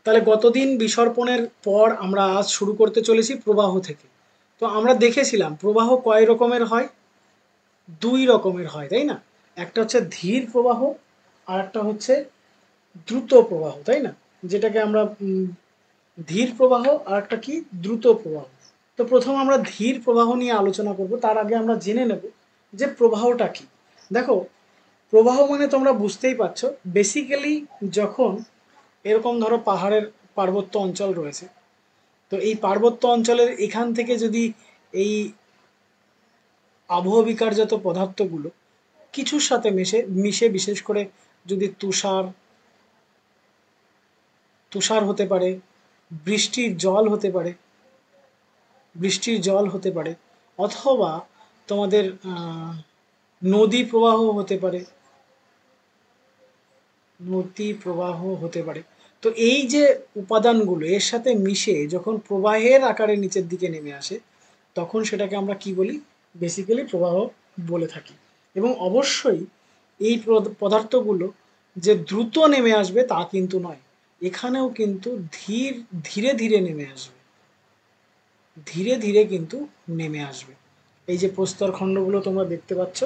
তাহলে গতদিন বিসর্পণের পর আমরা আজ শুরু করতে চলেছি প্রবাহ থেকে। তো আমরা দেখেছিলাম প্রবাহ কয় রকমের হয়, দুই রকমের হয়, তাই না? একটা হচ্ছে ধীর প্রবাহ আর একটা হচ্ছে দ্রুত প্রবাহ, তাই না? যেটাকে আমরা ধীর প্রবাহ আর একটা কি দ্রুত প্রবাহ। তো প্রথম আমরা ধীর প্রবাহ নিয়ে আলোচনা করব, তার আগে আমরা জেনে নেব যে প্রবাহটা কি। দেখো, প্রবাহ মানে তোমরা বুঝতেই পারছো, বেসিক্যালি যখন এরকম ধরো পাহাড়ের পার্বত্য অঞ্চল রয়েছে, তো এই পার্বত্য অঞ্চলের এখান থেকে যদি এই আবহ বিকারজাত পদার্থগুলো কিছুর সাথে মিশে বিশেষ করে যদি তুষার তুষার হতে পারে, বৃষ্টির জল হতে পারে, বৃষ্টির জল হতে পারে, অথবা তোমাদের নদী প্রবাহ হতে পারে, নদী প্রবাহ হতে পারে। তো এই যে উপাদানগুলো এর সাথে মিশে যখন প্রবাহের আকারে নিচের দিকে নেমে আসে, তখন সেটাকে আমরা কি বলি? বেসিক্যালি প্রবাহ বলে থাকি। এবং অবশ্যই এই পদার্থগুলো যে দ্রুত নেমে আসবে তা কিন্তু নয়, এখানেও কিন্তু ধীরে ধীরে নেমে আসবে, ধীরে ধীরে কিন্তু নেমে আসবে। এই যে প্রস্তর খণ্ডগুলো তোমরা দেখতে পাচ্ছ,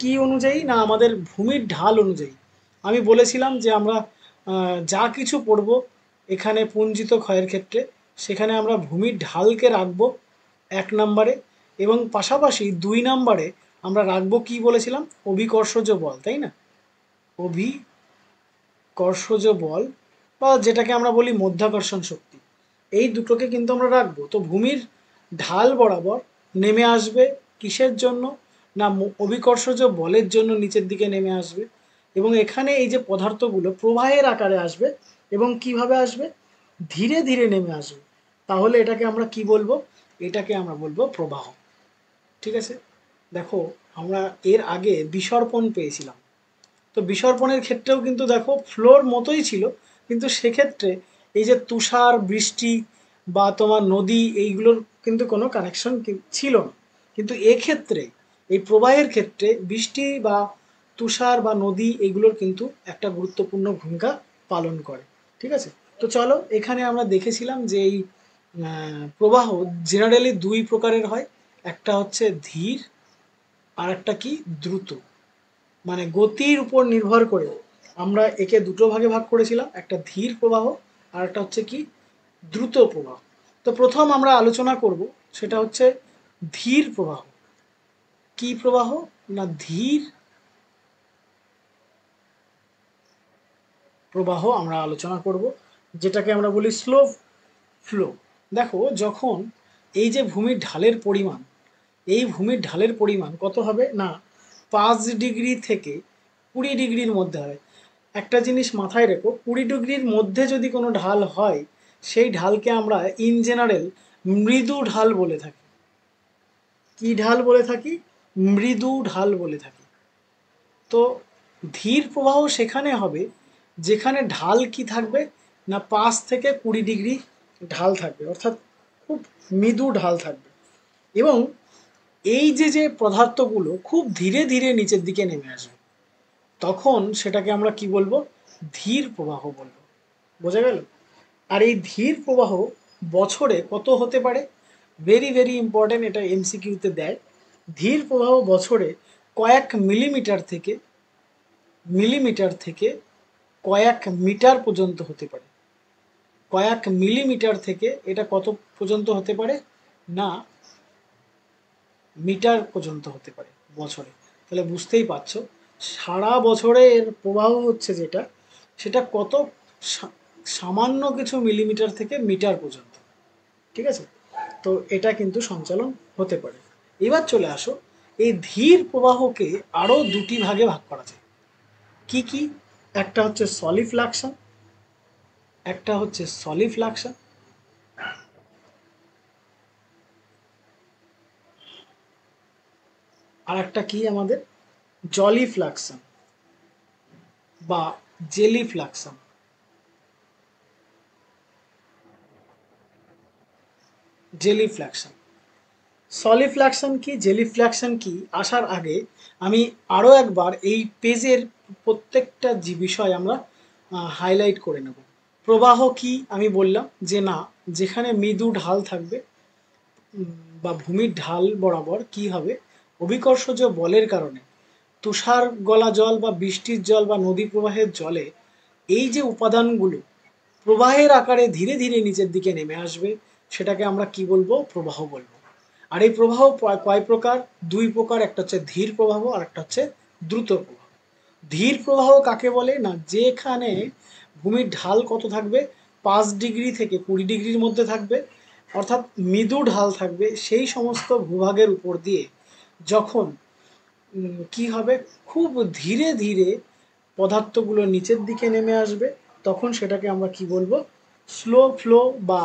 কি অনুযায়ী না আমাদের ভূমির ঢাল অনুযায়ী। আমি বলেছিলাম যে আমরা যা কিছু পড়ব এখানে পুঞ্জিত ক্ষয়ের ক্ষেত্রে, সেখানে আমরা ভূমির ঢালকে রাখবো 1 নম্বরে, এবং পাশাপাশি 2 নম্বরে আমরা রাখবো কি বলেছিলাম? অভিকর্ষজ বল, তাই না? অভিকর্ষজ বল, বা যেটাকে আমরা বলি মধ্যাকর্ষণ শক্তি, এই দুটোকে কিন্তু আমরা রাখবো। তো ভূমির ঢাল বরাবর নেমে আসবে কিসের জন্য? না অভিকর্ষজ বলের জন্য নিচের দিকে নেমে আসবে। এবং এখানে এই যে পদার্থগুলো প্রবাহের আকারে আসবে, এবং কিভাবে আসবে? ধীরে ধীরে নেমে আসবে। তাহলে এটাকে আমরা কি বলবো? এটাকে আমরা বলবো প্রবাহ। ঠিক আছে? দেখো, আমরা এর আগে বিসর্পণ পেয়েছিলাম। তো বিসর্পণের ক্ষেত্রেও কিন্তু দেখো ফ্লোর মতোই ছিল, কিন্তু সেক্ষেত্রে এই যে তুষার বৃষ্টি বা তোমার নদী এইগুলোর কিন্তু কোনো কানেকশন ছিল না। কিন্তু এক্ষেত্রে এই প্রবাহের ক্ষেত্রে বৃষ্টি বা তুষার বা নদী এগুলোর কিন্তু একটা গুরুত্বপূর্ণ ভূমিকা পালন করে। ঠিক আছে? তো চলো, এখানে আমরা দেখেছিলাম যে এই প্রবাহ জেনারেলি দুই প্রকারের হয়। একটা হচ্ছে ধীর আর একটা কি দ্রুত। মানে গতির উপর নির্ভর করে আমরা একে দুটো ভাগে ভাগ করেছিলাম, একটা ধীর প্রবাহ আর একটা হচ্ছে কি দ্রুত প্রবাহ। তো প্রথম আমরা আলোচনা করব সেটা হচ্ছে ধীর প্রবাহ। কি প্রবাহ? না ধীর প্রবাহ আমরা আলোচনা করব, যেটাকে আমরা বলি স্লো ফ্লো। দেখো, যখন এই যে ভূমির ঢালের পরিমাণ, এই ভূমির ঢালের পরিমাণ কত হবে? না 5 ডিগ্রি থেকে 20 ডিগ্রির মধ্যে হবে। একটা জিনিস মাথায় রেখো, 20 ডিগ্রির মধ্যে যদি কোনো ঢাল হয়, সেই ঢালকে আমরা ইন জেনারেল মৃদু ঢাল বলে থাকি। কি ঢাল বলে থাকি? মৃদু ঢাল বলে থাকি। তো ধীর প্রবাহ সেখানে হবে যেখানে ঢাল কি থাকবে? না 5 থেকে 20 ডিগ্রি ঢাল থাকবে, অর্থাৎ খুব মৃদু ঢাল থাকবে। এবং এই যে যে পদার্থগুলো খুব ধীরে ধীরে নিচের দিকে নেমে আসবে, তখন সেটাকে আমরা কি বলবো? ধীর প্রবাহ বলবো। বোঝা গেল? আর এই ধীর প্রবাহ বছরে কত হতে পারে? ভেরি ভেরি ইম্পর্টেন্ট, এটা এমসিকিউতে দেয়। ধীর প্রবাহ বছরে কয়েক মিলিমিটার থেকে কয়েক মিটার পর্যন্ত হতে পারে। কয়েক মিলিমিটার থেকে এটা কত পর্যন্ত হতে পারে? না মিটার পর্যন্ত হতে পারে বছরে। তাহলে বুঝতেই পারছো সারা বছরে এর প্রবাহ হচ্ছে যেটা, সেটা কত সামান্য কিছু মিলিমিটার থেকে মিটার পর্যন্ত। ঠিক আছে? তো এটা কিন্তু সঞ্চালন হতে পারে। এবার চলে আসো, এই ধীর প্রবাহকে আরও দুটি ভাগে ভাগ করা যায়। কি কি? একটা হচ্ছে সলিফ্লাকশন, একটা হচ্ছে সলিফ্লাকশন, আর একটা কি আমাদের জলিফ্লাকশন বা জেলিফ্লাকশন। জেলিফ্লাকশন, সলিফ্লাকশন কি, জেলিফ্লাকশন কি আসার আগে আমি আরও একবার এই পেজের প্রত্যেকটা বিষয় আমরা হাইলাইট করে নেব। প্রবাহ কি আমি বললাম যে না, যেখানে মৃদু ঢাল থাকবে বা ভূমির ঢাল বরাবর কি হবে, অভিকর্ষজ বলের কারণে তুষার গলা জল বা বৃষ্টির জল বা নদী প্রবাহের জলে এই যে উপাদানগুলো প্রবাহের আকারে ধীরে ধীরে নিচের দিকে নেমে আসবে, সেটাকে আমরা কি বলবো, প্রবাহ বলবো। আর এই প্রবাহ কয় প্রকার, দুই প্রকার, একটা হচ্ছে ধীর প্রবাহ আর একটা হচ্ছে দ্রুত প্রবাহ। ধীর প্রবাহ কাকে বলে না, যেখানে ভূমির ঢাল কত থাকবে, 5 ডিগ্রি থেকে 20 ডিগ্রির মধ্যে থাকবে, অর্থাৎ মৃদু ঢাল থাকবে, সেই সমস্ত ভূভাগের উপর দিয়ে যখন কি হবে, খুব ধীরে ধীরে পদার্থগুলো নিচের দিকে নেমে আসবে, তখন সেটাকে আমরা কি বলবো, স্লো ফ্লো বা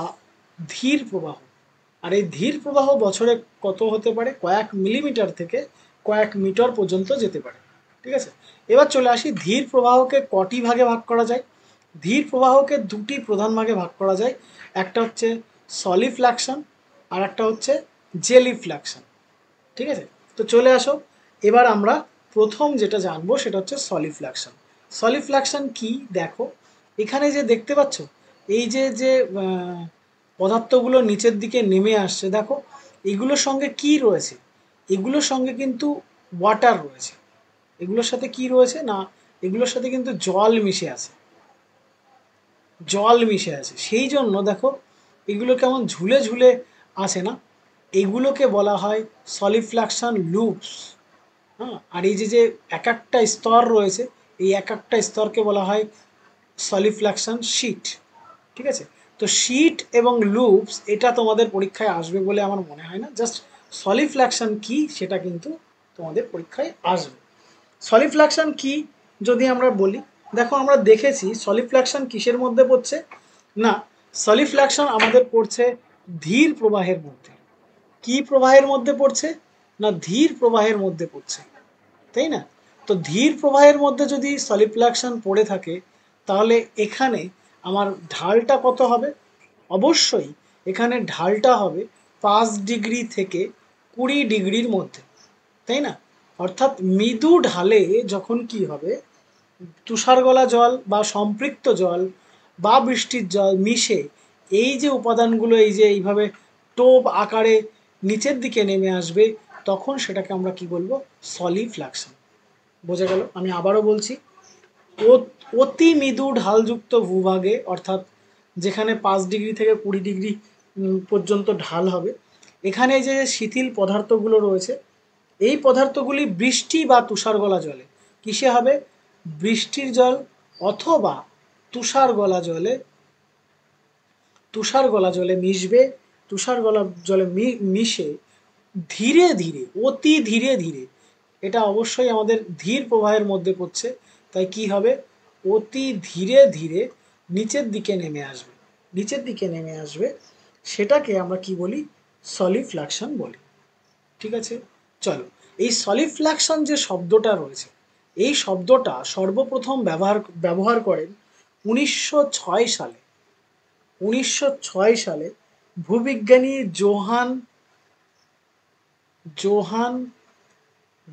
ধীর প্রবাহ। আর এই ধীর প্রবাহ বছরে কত হতে পারে, কয়েক মিলিমিটার থেকে কয়েক মিটার পর্যন্ত যেতে পারে। ঠিক আছে, এবার চলে আসি ধীর প্রবাহকে কটি ভাগে ভাগ করা যায়। ধীর প্রবাহকে দুটি প্রধান ভাগে ভাগ করা যায়, একটা হচ্ছে সলিফ্ল্যাকশন আর একটা হচ্ছে জেলিফ্ল্যাকশন। ঠিক আছে, তো চলে আসো, এবার আমরা প্রথম যেটা জানবো সেটা হচ্ছে সলিফ্ল্যাকশন। সলিফ্ল্যাকশন কি, দেখো এখানে যে দেখতে পাচ্ছ এই যে যে পদার্থগুলো নিচের দিকে নেমে আসছে, দেখো এগুলোর সঙ্গে কি রয়েছে, এগুলোর সঙ্গে কিন্তু ওয়াটার রয়েছে, এগুলোর সাথে কি রয়েছে না, এগুলোর সাথে কিন্তু জল মিশে আছে, জল মিশে আছে, সেই জন্য দেখো এগুলো কেমন ঝুলে ঝুলে আছে না, এগুলোকে বলা হয় সলিফ্ল্যাকশন লুপস। হ্যাঁ, আর এই যে যে এক একটা স্তর রয়েছে, এই এক একটা স্তরকে বলা হয় সলিফ্ল্যাকশন শীট। ঠিক আছে, তো শীট এবং লুপস এটা তোমাদের পরীক্ষায় আসবে বলে আমার মনে হয় না, জাস্ট সলিফ্ল্যাকশন কি সেটা কিন্তু তোমাদের পরীক্ষায় আসবে। সলিফ্ল্যাকশন কি যদি আমরা বলি, দেখো আমরা দেখেছি সলিফ্ল্যাকশন কিসের মধ্যে পড়ছে না, সলিফ্ল্যাকশন আমাদের পড়ছে ধীর প্রবাহের মধ্যে। কি প্রবাহের মধ্যে পড়ছে না, ধীর প্রবাহের মধ্যে পড়ছে, তাই না? তো ধীর প্রবাহের মধ্যে যদি সলিফ্ল্যাকশন পড়ে থাকে, তাহলে এখানে আমার ঢালটা কত হবে, অবশ্যই এখানে ঢালটা হবে 5 ডিগ্রি থেকে 20 ডিগ্রির মধ্যে, তাই না? অর্থাৎ মৃদু ঢালে যখন কি হবে, তুষার গলা জল বা সম্পৃক্ত জল বা বৃষ্টির জল মিশে এই যে উপাদানগুলো এই যে এইভাবে টোপ আকারে নিচের দিকে নেমে আসবে, তখন সেটাকে আমরা কি বলবো, সলিফ্ল্যাকশন। বোঝা গেল? আমি আবারও বলছি, অতি মৃদু ঢালযুক্ত ভূভাগে, অর্থাৎ যেখানে 5 ডিগ্রি থেকে 20 ডিগ্রি পর্যন্ত ঢাল হবে, এখানে যে শিথিল পদার্থগুলো রয়েছে, এই পদার্থগুলি বৃষ্টি বা তুষার গলা জলে কিসে হবে, বৃষ্টির জল অথবা তুষার গলা জলে, তুষার গলা জলে মিশবে, তুষার গলা জলে মিশে ধীরে ধীরে, অতি ধীরে ধীরে, এটা অবশ্যই আমাদের ধীর প্রবাহের মধ্যে পড়ছে, তাই কি হবে, অতি ধীরে ধীরে নিচের দিকে নেমে আসবে, নিচের দিকে নেমে আসবে, সেটাকে আমরা কি বলি, সলিফ্ল্যাকশন বলি। ঠিক আছে, চলো, এই সলিফ্ল্যাকশন যে শব্দটা রয়েছে, এই শব্দটা সর্বপ্রথম ব্যবহার করেন 1906 সালে। 1906 সালে ভূবিজ্ঞানী জোহান জোহান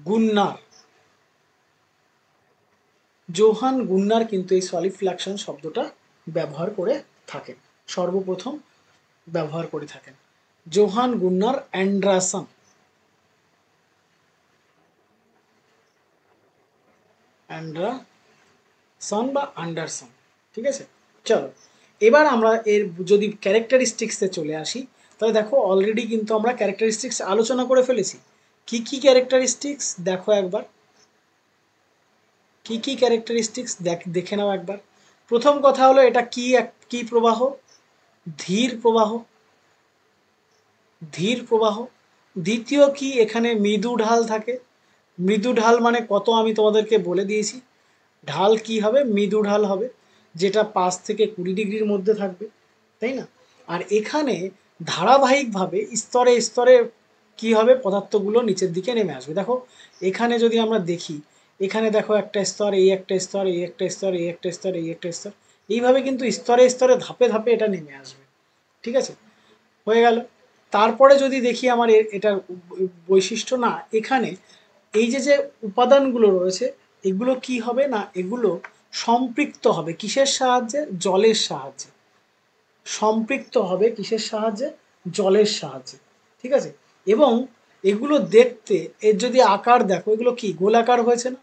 গুন্নার, জোহান গুন্নার কিন্তু এই সলিফ্ল্যাকশন শব্দটা ব্যবহার করে থাকেন, সর্বপ্রথম ব্যবহার করে থাকেন জোহান গুন্নার অ্যান্ডারসন, অ্যান্ডারসন বা আন্ডারসন। ঠিক আছে, চলো এবার আমরা এর যদি ক্যারেক্টারিস্টিক্সে চলে আসি, তাহলে দেখো অলরেডি কিন্তু আমরা ক্যারেক্টারিস্টিক্স আলোচনা করে ফেলেছি। কি কি ক্যারেক্টারিস্টিক্স দেখো একবার, কি কি ক্যারেক্টারিস্টিক্স দেখে নাও একবার। প্রথম কথা হলো এটা কি প্রবাহ, ধীর প্রবাহ, ধীর প্রবাহ। দ্বিতীয় কি, এখানে মৃদু ঢাল থাকে, মৃদু ঢাল মানে কত আমি তোমাদেরকে বলে দিয়েছি, ঢাল কি হবে, মৃদু ঢাল হবে, যেটা 5 থেকে 20 ডিগ্রির মধ্যে থাকবে, তাই না? আর এখানে ধারাবাহিকভাবে স্তরে স্তরে কি হবে, পদার্থগুলো নিচের দিকে নেমে আসবে। দেখো এখানে যদি আমরা দেখি, এখানে দেখো একটা স্তর, এই একটা স্তর, এই একটা স্তর, এই একটা স্তর, এই একটা স্তর, এইভাবে কিন্তু স্তরে স্তরে ধাপে ধাপে এটা নেমে আসবে। ঠিক আছে, হয়ে গেল। তারপরে যদি দেখি আমার এটার বৈশিষ্ট্য না, এখানে এই যে যে উপাদানগুলো রয়েছে, এগুলো কি হবে না, এগুলো সম্পৃক্ত হবে কিসের সাহায্যে? জলের সাহায্যে। সম্পৃক্ত হবে কিসের সাহায্যে? জলের সাহায্যে। ঠিক আছে, এবং এগুলো দেখতে, এর যদি আকার দেখো, এগুলো কি গোলাকার হয়েছে না?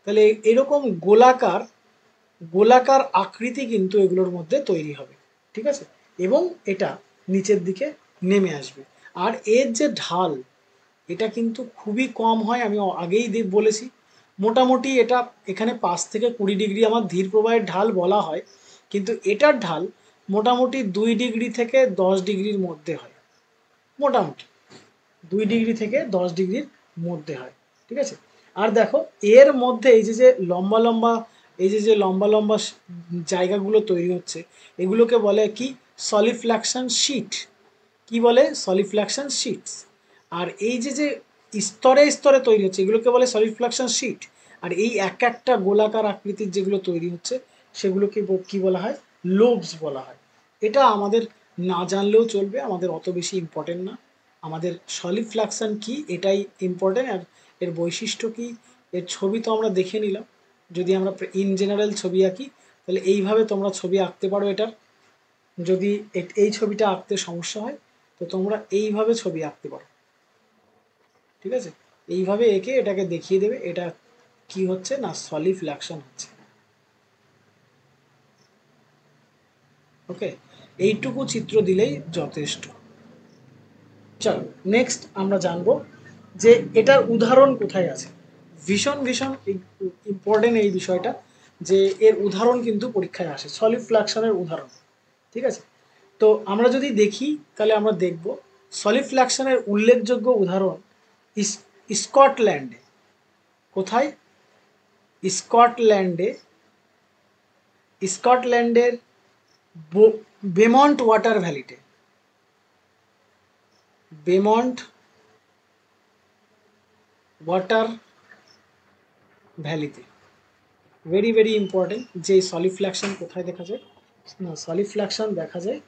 তাহলে এরকম গোলাকার গোলাকার আকৃতি কিন্তু এগুলোর মধ্যে তৈরি হবে। ঠিক আছে, এবং এটা নিচের দিকে নেমে আসবে। আর এর যে ঢাল, এটা কিন্তু খুবই কম হয়, আমি আগেই বলেছি। মোটামুটি এটা এখানে 5 থেকে 20 ডিগ্রি আমার ধীর প্রবাহের ঢাল বলা হয়, কিন্তু এটার ঢাল মোটামুটি 2 ডিগ্রি থেকে 10 ডিগ্রির মধ্যে হয়। মোটামুটি 2 ডিগ্রি থেকে 10 ডিগ্রির মধ্যে হয়। ঠিক আছে, আর দেখো এর মধ্যে এই যে যে লম্বা লম্বা, এই যে যে লম্বা লম্বা জায়গাগুলো তৈরি হচ্ছে, এগুলোকে বলে কি? সলিফ্ল্যাকশন শীট। কি বলে? সলিফ্ল্যাকশন শীটস। আর এই যে যে স্তরে স্তরে তৈরি হচ্ছে, এগুলোকে বলে সলিফ্ল্যাকশন শীট। আর এই এক একটা গোলাকার আকৃতির যেগুলো তৈরি হচ্ছে, সেগুলোকে কি বলা হয়? লোবস বলা হয়। এটা আমাদের না জানলেও চলবে, আমাদের অত বেশি ইম্পর্টেন্ট না। আমাদের সলিফ্ল্যাকশন কি এটাই ইম্পর্টেন্ট। আর এর বৈশিষ্ট্য কি, এর ছবি তো আমরা দেখে নিলাম। যদি আমরা ইন জেনারেল ছবি আঁকি, তাহলে এইভাবে তোমরা ছবি আঁকতে পারো এটার। যদি এই ছবিটা আঁকতে সমস্যা হয়, তো তোমরা এইভাবে ছবি আঁকতে পারো। ঠিক আছে, এইভাবে এঁকে এটাকে দেখিয়ে দেবে এটা কি হচ্ছে না, সলিফ্ল্যাকশন হচ্ছে। ওকে, এইটুকু চিত্র দিলেই যথেষ্ট। চলো নেক্সট আমরা জানবো যে এটার উদাহরণ কোথায় আছে। ভীষণ ভীষণ ইম্পর্টেন্ট এই বিষয়টা, যে এর উদাহরণ কিন্তু পরীক্ষায় আসে, সলিফ্ল্যাকশনের উদাহরণ। ঠিক আছে, তো আমরা যদি দেখি তাহলে আমরা দেখব সলিফ্ল্যাকশনের উল্লেখযোগ্য উদাহরণ স্কটল্যান্ডে। কোথায়? স্কটল্যান্ডে। স্কটল্যান্ডের বেমন্ট ওয়াটার ভ্যালিতে। বেমন্ট ওয়াটার ভ্যালিতে ভেরি ভেরি ইম্পর্টেন্ট, যে সলিফ্ল্যাকশন কোথায় দেখা যায় না, সলিফ্ল্যাকশন দেখা যায়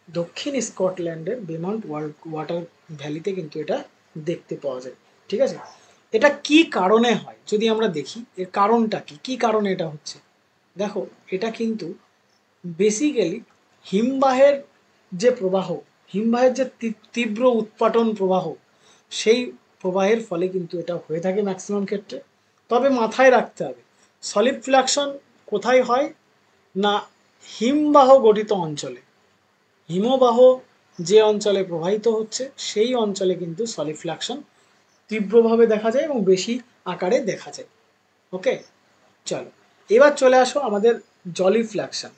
দক্ষিণ স্কটল্যান্ডের বেমন্ট ওয়াটার ভ্যালিতে কিন্তু এটা দেখতে পাওয়া যায়। ঠিক আছে, এটা কি কারণে হয় যদি আমরা দেখি, এর কারণটা কি, কি কারণে এটা হচ্ছে। দেখো এটা কিন্তু বেসিক্যালি হিমবাহের যে প্রবাহ, হিমবাহের যে তীব্র উৎপাটন প্রবাহ, সেই প্রবাহের ফলে কিন্তু এটা হয়ে থাকে ম্যাক্সিমাম ক্ষেত্রে। তবে মাথায় রাখতে হবে সলিফ্ল্যাকশন কোথায় হয় না, হিমবাহ গঠিত অঞ্চলে। হিমবাহ যে অঞ্চলে প্রবাহিত হচ্ছে, সেই অঞ্চলে কিন্তু সলিফ্ল্যাকশন তীব্রভাবে দেখা যায় এবং বেশি আকারে দেখা যায়। ওকে, চলো এবার চলে আসো আমাদের জলিফ্ল্যাকশন।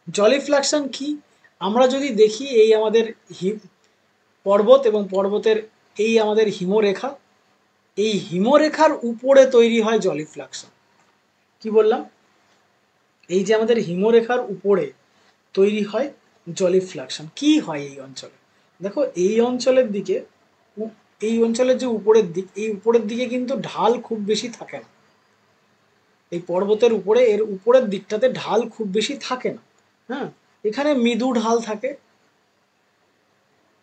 জলিফ্ল্যাকশন কি? আমরা যদি দেখি এই আমাদের পর্বত, এবং পর্বতের এই আমাদের হিমরেখা, এই হিমরেখার উপরে তৈরি হয় জলিফ্ল্যাকশন। কি বললাম? এই যে আমাদের হিমরেখার উপরে তৈরি হয় জলিফ্ল্যাকশন। কি হয় এই অঞ্চলে? দেখো এই অঞ্চলের দিকে, এই অঞ্চলের যে উপরের দিক, এই উপরের দিকে কিন্তু ঢাল খুব বেশি থাকে না। এই পর্বতের উপরে এর উপরের দিকটাতে ঢাল খুব বেশি থাকে না। হ্যাঁ, এখানে মৃদু ঢাল থাকে,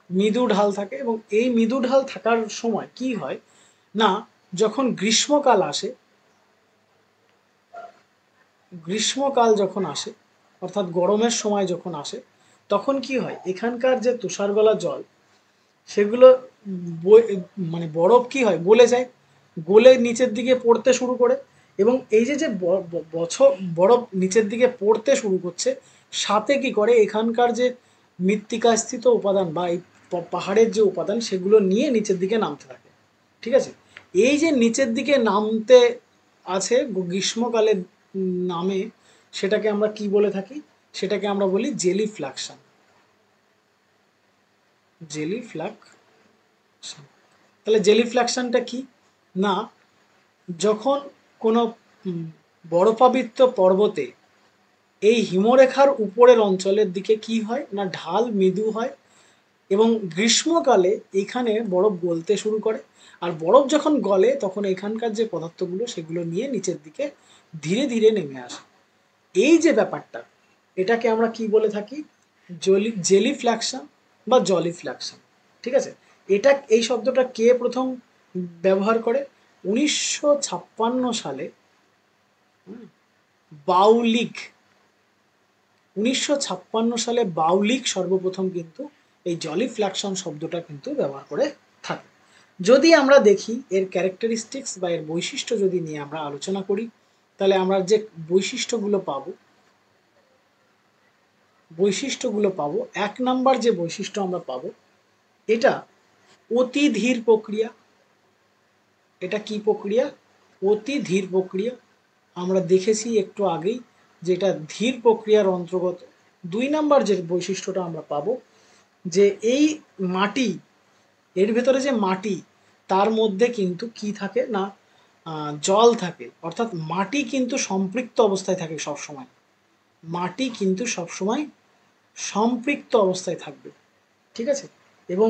মৃদু ঢাল থাকে। এবং এই মৃদু ঢাল থাকার সময় কি হয় না, যখন গ্রীষ্মকাল আসে, গ্রীষ্মকাল যখন আসে অর্থাৎ গরমের সময় যখন আসে, তখন কি হয়, এখানকার যে তুষার গলা জল, সেগুলো মানে বরফ কি হয়, গলে যায়, গলে নিচের দিকে পড়তে শুরু করে। এবং এই যে যে বছর বরফ নিচের দিকে পড়তে শুরু করছে, সাথে কি করে, এখানকার যে মৃত্তিকাস্থিত উপাদান বা এই পাহাড়ের যে উপাদান, সেগুলো নিয়ে নিচের দিকে নামতে থাকে। ঠিক আছে, এই যে নিচের দিকে নামতে আছে গ্রীষ্মকালে নামে, সেটাকে আমরা কি বলে থাকি, সেটাকে আমরা বলি জেলিফ্ল্যাকশন। জেলিফ্ল্যাকশন। তাহলে জেলিফ্ল্যাকশনটা কি না, যখন কোনো বরফাবৃত পর্বতে এই হিমরেখার উপরের অঞ্চলের দিকে কি হয় না, ঢাল মৃদু হয়, এবং গ্রীষ্মকালে এখানে বরফ গলতে শুরু করে। আর বরফ যখন গলে, তখন এখানকার যে পদার্থগুলো, সেগুলো নিয়ে নিচের দিকে ধীরে ধীরে নেমে আসে। এই যে ব্যাপারটা, এটাকে আমরা কি বলে থাকি, জেলিফ্ল্যাকশন বা জলিফ্ল্যাকশন। ঠিক আছে, এটা এই শব্দটা কে প্রথম ব্যবহার করে? 1956 সালে বাউলিক, 1956 সালে বাউলিক সর্বপ্রথম কিন্তু এই জলিফ্ল্যাকশন শব্দটা কিন্তু ব্যবহার করে থাকে। যদি আমরা দেখি এর ক্যারেক্টারিস্টিক্স বা এর বৈশিষ্ট্য যদি নিয়ে আমরা আলোচনা করি, তাহলে আমরা যে বৈশিষ্ট্যগুলো পাবো, 1 নাম্বার যে বৈশিষ্ট্য আমরা পাবো, এটা অতি ধীর প্রক্রিয়া। এটা কি প্রক্রিয়া? অতি ধীর প্রক্রিয়া। আমরা দেখেছি একটু আগেই যে এটা ধীর প্রক্রিয়ার অন্তর্গত। 2 নাম্বার যে বৈশিষ্ট্যটা আমরা পাবো, যে এই মাটি, এর ভেতরে যে মাটি, তার মধ্যে কিন্তু কি থাকে না, জল থাকে, অর্থাৎ মাটি কিন্তু সম্পৃক্ত অবস্থায় থাকে সবসময়। মাটি কিন্তু সবসময় সম্পৃক্ত অবস্থায় থাকবে, ঠিক আছে? এবং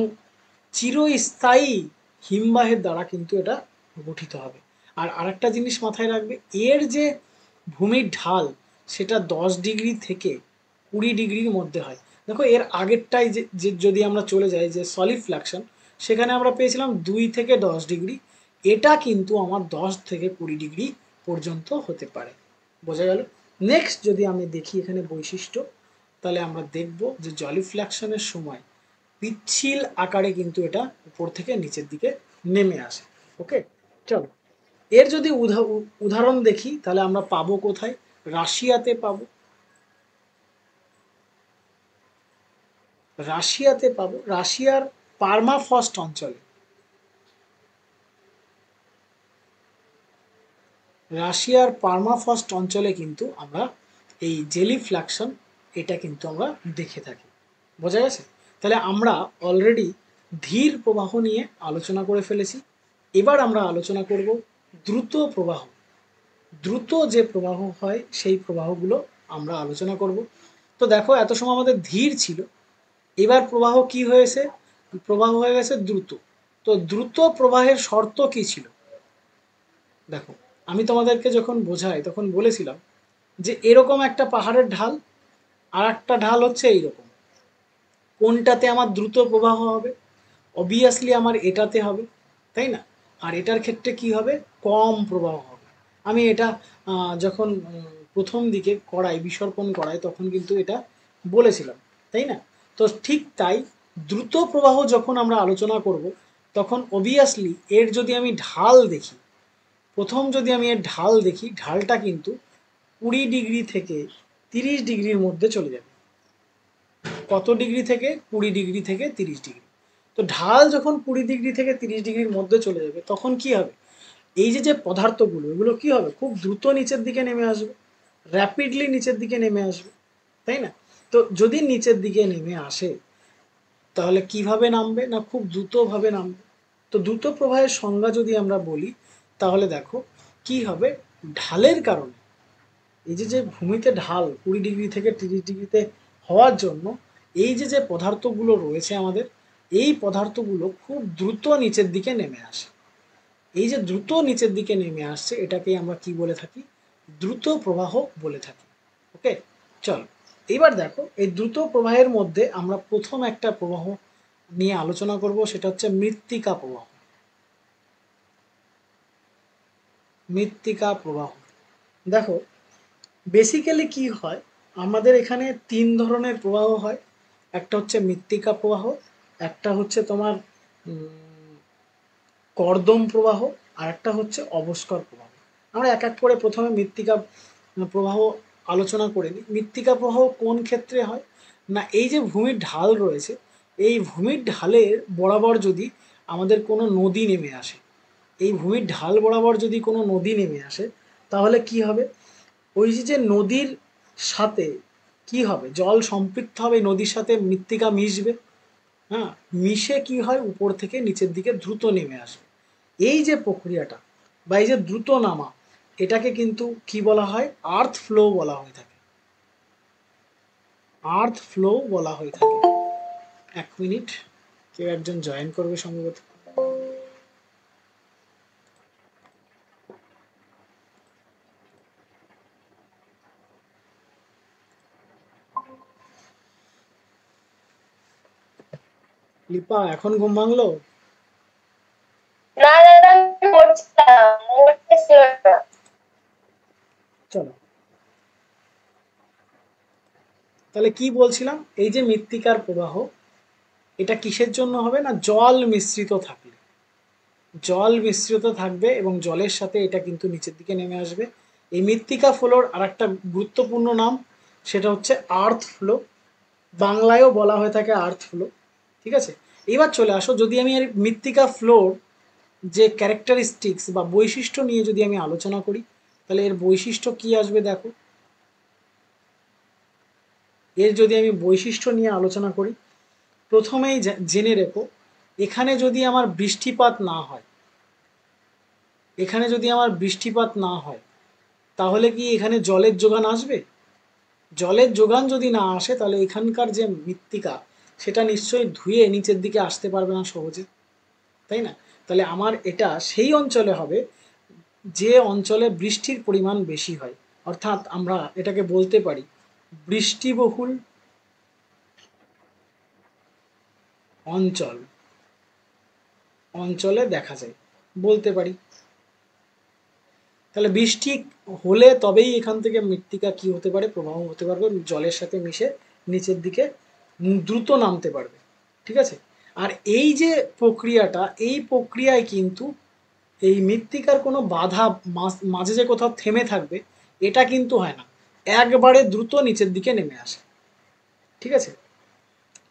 চিরস্থায়ী হিমবাহের দ্বারা কিন্তু এটা গঠিত হবে। আর আরেকটা জিনিস মাথায় রাখবে, এর যে ভূমির ঢাল সেটা 10 ডিগ্রি থেকে 20 ডিগ্রির মধ্যে হয়। দেখো এর আগেরটাই যে যদি আমরা চলে যাই যে সলিফ্ল্যাকশন, সেখানে আমরা পেয়েছিলাম 2 থেকে 10 ডিগ্রি। এটা কিন্তু আমার 10 থেকে 20 ডিগ্রি পর্যন্ত হতে পারে। বোঝা গেল? নেক্সট যদি আমি দেখি এখানে বৈশিষ্ট্য, তাহলে আমরা দেখব যে জলিফ্ল্যাকশনের সময় পিচ্ছিল আকারে কিন্তু এটা উপর থেকে নিচের দিকে নেমে আসে। ওকে, চলো এর যদি উদাহরণ দেখি, তাহলে আমরা পাবো কোথায়? রাশিয়াতে পাবো। রাশিয়ার পারমাফ্রস্ট অঞ্চলে। রাশিয়ার পারমাফ্রস্ট অঞ্চলে কিন্তু আমরা এই জেলিফ্ল্যাকশন এটা কিন্তু আমরা দেখে থাকি। বোঝা গেছে? তাহলে আমরা অলরেডি ধীর প্রবাহ নিয়ে আলোচনা করে ফেলেছি। এবার আমরা আলোচনা করব দ্রুত প্রবাহ। দ্রুত যে প্রবাহ হয় সেই প্রবাহগুলো আমরা আলোচনা করব। তো দেখো এত সময় আমাদের ধীর ছিল, এবার প্রবাহ কি হয়েছে? প্রবাহ হয়ে গেছে দ্রুত। তো দ্রুত প্রবাহের শর্ত কি ছিল? দেখো আমি তোমাদেরকে যখন বোঝাই তখন বলেছিলাম যে এরকম একটা পাহাড়ের ঢাল, আর একটা ঢাল হচ্ছে এইরকম। কোনটাতে আমার দ্রুত প্রবাহ হবে? অবভিয়াসলি আমার এটাতে হবে, তাই না? আর এটার ক্ষেত্রে কি হবে? কম প্রবাহ হবে। আমি এটা যখন প্রথম দিকে বিসর্পণ করাই তখন কিন্তু এটা বলেছিলাম, তাই না? তো ঠিক তাই, দ্রুত প্রবাহ যখন আমরা আলোচনা করব, তখন অবভিয়াসলি এর যদি আমি ঢাল দেখি, প্রথম যদি আমি এর ঢাল দেখি, ঢালটা কিন্তু 20 ডিগ্রি থেকে 30 ডিগ্রির মধ্যে চলে যাবে। কত ডিগ্রি থেকে? 20 ডিগ্রি থেকে 30 ডিগ্রি। তো ঢাল যখন 20 ডিগ্রি থেকে 30 ডিগ্রির মধ্যে চলে যাবে, তখন কি হবে? এই যে পদার্থগুলো, এগুলো কি হবে? খুব দ্রুত নিচের দিকে নেমে আসবে, র্যাপিডলি নিচের দিকে নেমে আসবে, তাই না? তো যদি নিচের দিকে নেমে আসে, তাহলে কিভাবে নামবে? না খুব দ্রুতভাবে নামবে। তো দ্রুত প্রবাহের সংজ্ঞা যদি আমরা বলি, তাহলে দেখো কি হবে? ঢালের কারণে, এই যে ভূমিতে ঢাল 20 ডিগ্রি থেকে 30 ডিগ্রিতে হওয়ার জন্য এই যে পদার্থগুলো রয়েছে আমাদের, এই পদার্থগুলো খুব দ্রুত নিচের দিকে নেমে আসে। এই যে দ্রুত নিচের দিকে নেমে আসছে, এটাকেই আমরা কি বলে থাকি? দ্রুত প্রবাহ বলে থাকি। ওকে, চল এবার দেখো এই দ্রুত প্রবাহের মধ্যে আমরা প্রথম একটা প্রবাহ নিয়ে আলোচনা করব, সেটা হচ্ছে মৃত্তিকা প্রবাহ। মৃত্তিকা প্রবাহ, দেখো বেসিক্যালি কি হয়, আমাদের এখানে 3 ধরনের প্রবাহ হয়। একটা হচ্ছে মৃত্তিকা প্রবাহ, একটা হচ্ছে তোমার কর্দম প্রবাহ, আর একটা হচ্ছে অবস্কর প্রবাহ। আমরা এক এক করে প্রথমে মৃত্তিকা প্রবাহ আলোচনা করে নিই। মৃত্তিকা প্রবাহ কোন ক্ষেত্রে হয়? না এই যে ভূমির ঢাল রয়েছে, এই ভূমির ঢালের বরাবর যদি আমাদের কোনো নদী নেমে আসে, এই ভূমির ঢাল বরাবর যদি কোনো নদী নেমে আসে, তাহলে কি হবে? ওই যে নদীর সাথে কি হবে? জল সম্পৃক্ত হবে, নদীর সাথে মৃত্তিকা মিশবে, হ্যাঁ, মিশে কি হয়? উপর থেকে নিচের দিকে দ্রুত নেমে আসবে। এই যে প্রক্রিয়াটা বা এই যে দ্রুত নামা, এটাকে কিন্তু কি বলা হয়? আর্থ ফ্লো বলা হয়ে থাকে। আর্থ ফ্লো বলা হয়ে থাকে। 1 মিনিট, কেউ একজন জয়েন করবে সম্ভবত। লিপা এখন ঘুম ভাঙলো? না দাদা, পড়ছিলাম, পড়তেছিল না। চলো তাহলে কি বলছিলাম, এই যে মৃত্তিকার প্রবাহ, এটা কিসের জন্য হবে না, জল মিশ্রিত থাকলে, জল মিশ্রিত থাকবে এবং জলের সাথে এটা কিন্তু নিচের দিকে নেমে আসবে। এই মৃত্তিকা ফ্লোর আর একটা গুরুত্বপূর্ণ নাম, সেটা হচ্ছে আর্থ ফ্লো, বাংলায়ও বলা হয়ে থাকে আর্থ ফ্লো। ঠিক আছে, এবার চলে আসো, যদি আমি এর মৃত্তিকা ফ্লোর যে ক্যারেক্টারিস্টিক্স বা বৈশিষ্ট্য নিয়ে যদি আমি আলোচনা করি, তাহলে এর বৈশিষ্ট্য কি আসবে দেখো। এর যদি আমি বৈশিষ্ট্য নিয়ে আলোচনা করি, প্রথমেই জেনে রেখো, এখানে যদি আমার বৃষ্টিপাত না হয়, এখানে যদি আমার বৃষ্টিপাত না হয়, তাহলে কি এখানে জলের যোগান আসবে? জলের যোগান যদি না আসে, তাহলে এখানকার যে মৃত্তিকা, সেটা নিশ্চয়ই ধুয়ে নিচের দিকে আসতে পারবে না সহজে, তাই না? তাহলে আমার এটা সেই অঞ্চলে হবে যে অঞ্চলে বৃষ্টির পরিমাণ বেশি হয়, অর্থাৎ আমরা এটাকে বলতে পারি বৃষ্টিবহুল অঞ্চল, অঞ্চলে দেখা যায় বলতে পারি। তাহলে বৃষ্টি হলে তবেই এখান থেকে মৃত্তিকা কি হতে পারে, প্রবাহ হতে পারবে, জলের সাথে মিশে নিচের দিকে দ্রুত নামতে পারবে। ঠিক আছে, আর এই যে প্রক্রিয়াটা, এই প্রক্রিয়ায় কিন্তু এই মৃত্তিকার কোনো বাধা মাঝে যে কোথাও থেমে থাকবে, এটা কিন্তু হয় না, একবারে দ্রুত নিচের দিকে নেমে আসে। ঠিক আছে,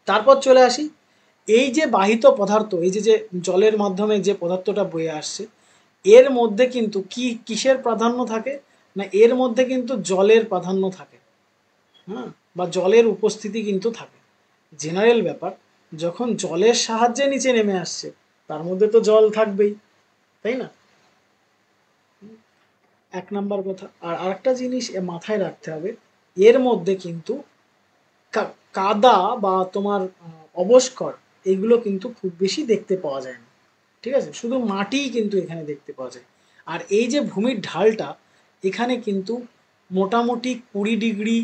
তারপর চলে আসি, এই যে বাহিত পদার্থ, এই যে যে জলের মাধ্যমে যে পদার্থটা বয়ে আসছে, এর মধ্যে কিন্তু কি কিসের প্রাধান্য থাকে না, এর মধ্যে কিন্তু জলের প্রাধান্য থাকে। হ্যাঁ, বা জলের উপস্থিতি কিন্তু থাকে, জেনারেল ব্যাপার। যখন জলের সাহায্যে নিচে নেমে আসছে, তার মধ্যে তো জল থাকবেই, তাই না? এক নাম্বার কথা। আর আরেকটা জিনিস মাথায় রাখতে হবে, এর মধ্যে কিন্তু কাদা বা তোমার অবস্কর, এগুলো কিন্তু খুব বেশি দেখতে পাওয়া যায় না। ঠিক আছে, শুধু মাটিই কিন্তু এখানে দেখতে পাওয়া যায়। আর এই যে ভূমির ঢালটা, এখানে কিন্তু মোটামুটি 20 ডিগ্রি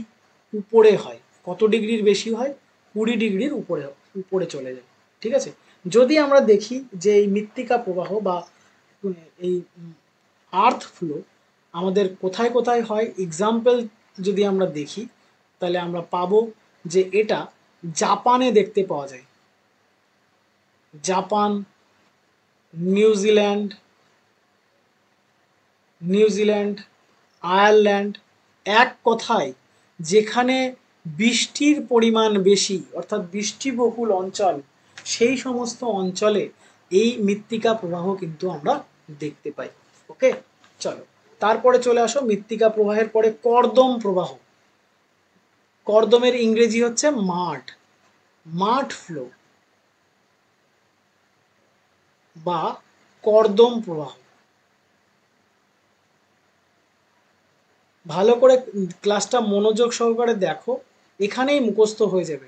উপরে হয়। কত ডিগ্রির বেশি হয়? 20 ডিগ্রির উপরে, উপরে চলে যায়। ঠিক আছে, যদি আমরা দেখি যে এই মৃত্তিকা প্রবাহ বা এই আর্থ ফ্লো আমাদের কোথায় কোথায় হয়, এক্সাম্পল যদি আমরা দেখি, তাহলে আমরা পাবো যে এটা জাপানে দেখতে পাওয়া যায়। জাপান, নিউজিল্যান্ড, নিউজিল্যান্ড, আয়ারল্যান্ড, এক কথায় যেখানে বৃষ্টির পরিমাণ বেশি, অর্থাৎ বৃষ্টিবহুল অঞ্চল, সেই সমস্ত অঞ্চলে এই মৃত্তিকা প্রবাহ কিন্তু আমরা দেখতে পাই। ওকে, চলো তারপরে চলে আসো, মৃত্তিকা প্রবাহের পরে কর্দম প্রবাহ। কর্দমের ইংরেজি হচ্ছে মাড, মাড ফ্লো বা কর্দম প্রবাহ। ভালো করে ক্লাসটা মনোযোগ সহকারে দেখো, এখানেই মুখস্থ হয়ে যাবে,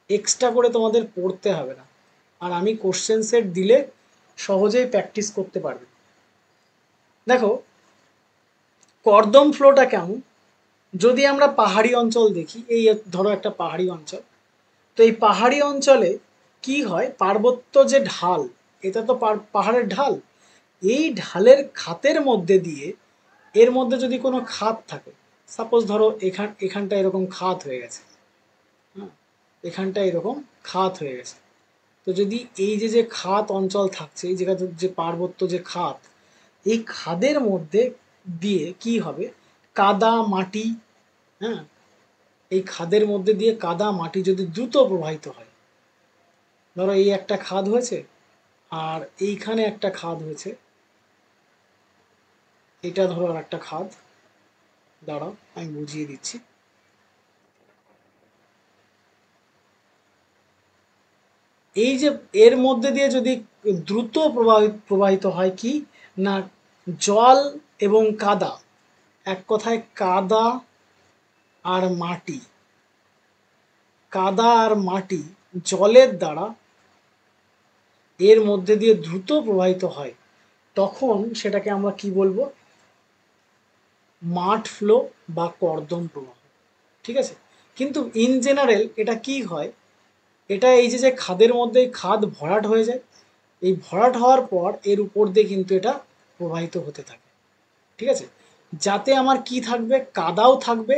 এক্সট্রা করে তোমাদের পড়তে হবে না। আর আমি কোশ্চেন সেট দিলে সহজেই প্র্যাকটিস করতে পারবে। দেখো কর্দম ফ্লোটা কেমন, যদি আমরা পাহাড়ি অঞ্চল দেখি, এই ধরো একটা পাহাড়ি অঞ্চল, তো এই পাহাড়ি অঞ্চলে কি হয়, পার্বত্য যে ঢাল, এটা তো পাহাড়ের ঢাল, এই ঢালের খাতের মধ্যে দিয়ে, এর মধ্যে যদি কোনো খাত থাকে, সাপোজ ধরো এখানটা এরকম খাত হয়ে গেছে, হ্যাঁ, এখানটা এরকম খাত হয়ে গেছে, তো যদি এই যে যে খাত অঞ্চল থাকছে, এই জায়গাতে যে পার্বত্য যে খাত, এই খাদের মধ্যে দিয়ে কি হবে, কাদা মাটি, হ্যাঁ, এই খাদের মধ্যে দিয়ে কাদা মাটি যদি দ্রুত প্রবাহিত হয়, ধরো এই একটা খাদ হয়েছে, আর এইখানে একটা খাদ হয়েছে, এটা ধরো আর একটা খাদ, দাঁড়াও আমি বুঝিয়ে দিচ্ছি। এই যে এর মধ্যে দিয়ে যদি দ্রুত প্রবাহিত হয় কি না, জল এবং কাদা, এক কথায় কাদা আর মাটি, কাদা আর মাটি জলের দ্বারা এর মধ্যে দিয়ে দ্রুত প্রবাহিত হয়, তখন সেটাকে আমরা কি বলবো, মাড ফ্লো বা কর্দম প্রবাহ। ঠিক আছে, কিন্তু ইন জেনারেল এটা কি হয়, এটা এই যে যে খাদের মধ্যে খাদ ভরাট হয়ে যায়, এই ভরাট হওয়ার পর এর উপর দিয়ে কিন্তু এটা প্রবাহিত হতে থাকে। ঠিক আছে, যাতে আমার কি থাকবে, কাদাও থাকবে,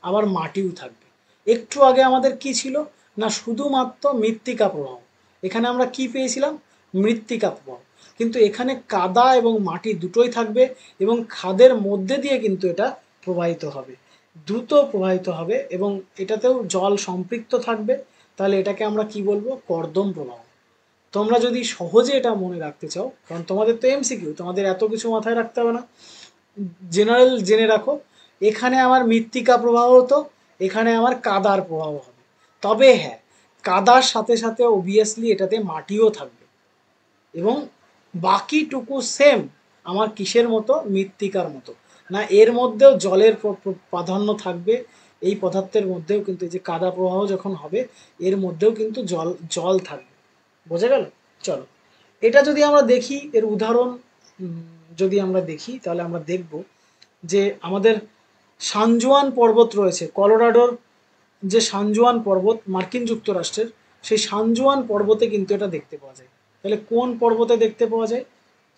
আবার মাটিও থাকবে, একটু আগে আমাদের কি ছিল না শুধুমাত্র মৃত্তিকা প্রবাহ, এখানে আমরা কি পেয়েছিলাম মৃত্তিকা প্রবাহ, কিন্তু এখানে কাদা এবং মাটি দুটোই থাকবে এবং খাদের মধ্যে দিয়ে কিন্তু এটা প্রবাহিত হবে, দ্রুত প্রবাহিত হবে এবং এটাতেও জল সম্পৃক্ত থাকবে, তাহলে এটাকে আমরা কি বলবো কর্দম প্রবাহ। তোমরা যদি সহজে এটা মনে রাখতে চাও, কারণ তোমাদের তো এমসিকিউ, তোমাদের এত কিছু মাথায় রাখতে হবে না, জেনারেল জেনে রাখো এখানে আমার মৃত্তিকা প্রবাহ হতো, এখানে আমার কাদার প্রবাহ হবে, তবে হ্যাঁ কাদার সাথে সাথে অবভিয়াসলি এটাতে মাটিও থাকবে এবং বাকিটুকু সেম আমার কিসের মতো মৃত্তিকার মতো, না এর মধ্যেও জলের প্রাধান্য থাকবে, এই পদার্থের মধ্যেও কিন্তু এই যে কাদা প্রবাহ যখন হবে এর মধ্যেও কিন্তু জল জল থাকবে, বোঝা গেল। চলো এটা যদি আমরা দেখি এর উদাহরণ, যদি আমরা দেখি তাহলে আমরা দেখব যে আমাদের সান জুয়ান পর্বত রয়েছে, কলোরাডোর যে সান জুয়ান পর্বত মার্কিন যুক্তরাষ্ট্রের, সেই সান জুয়ান পর্বতে কিন্তু এটা দেখতে পাওয়া যায়। তাহলে কোন পর্বতে দেখতে পাওয়া যায়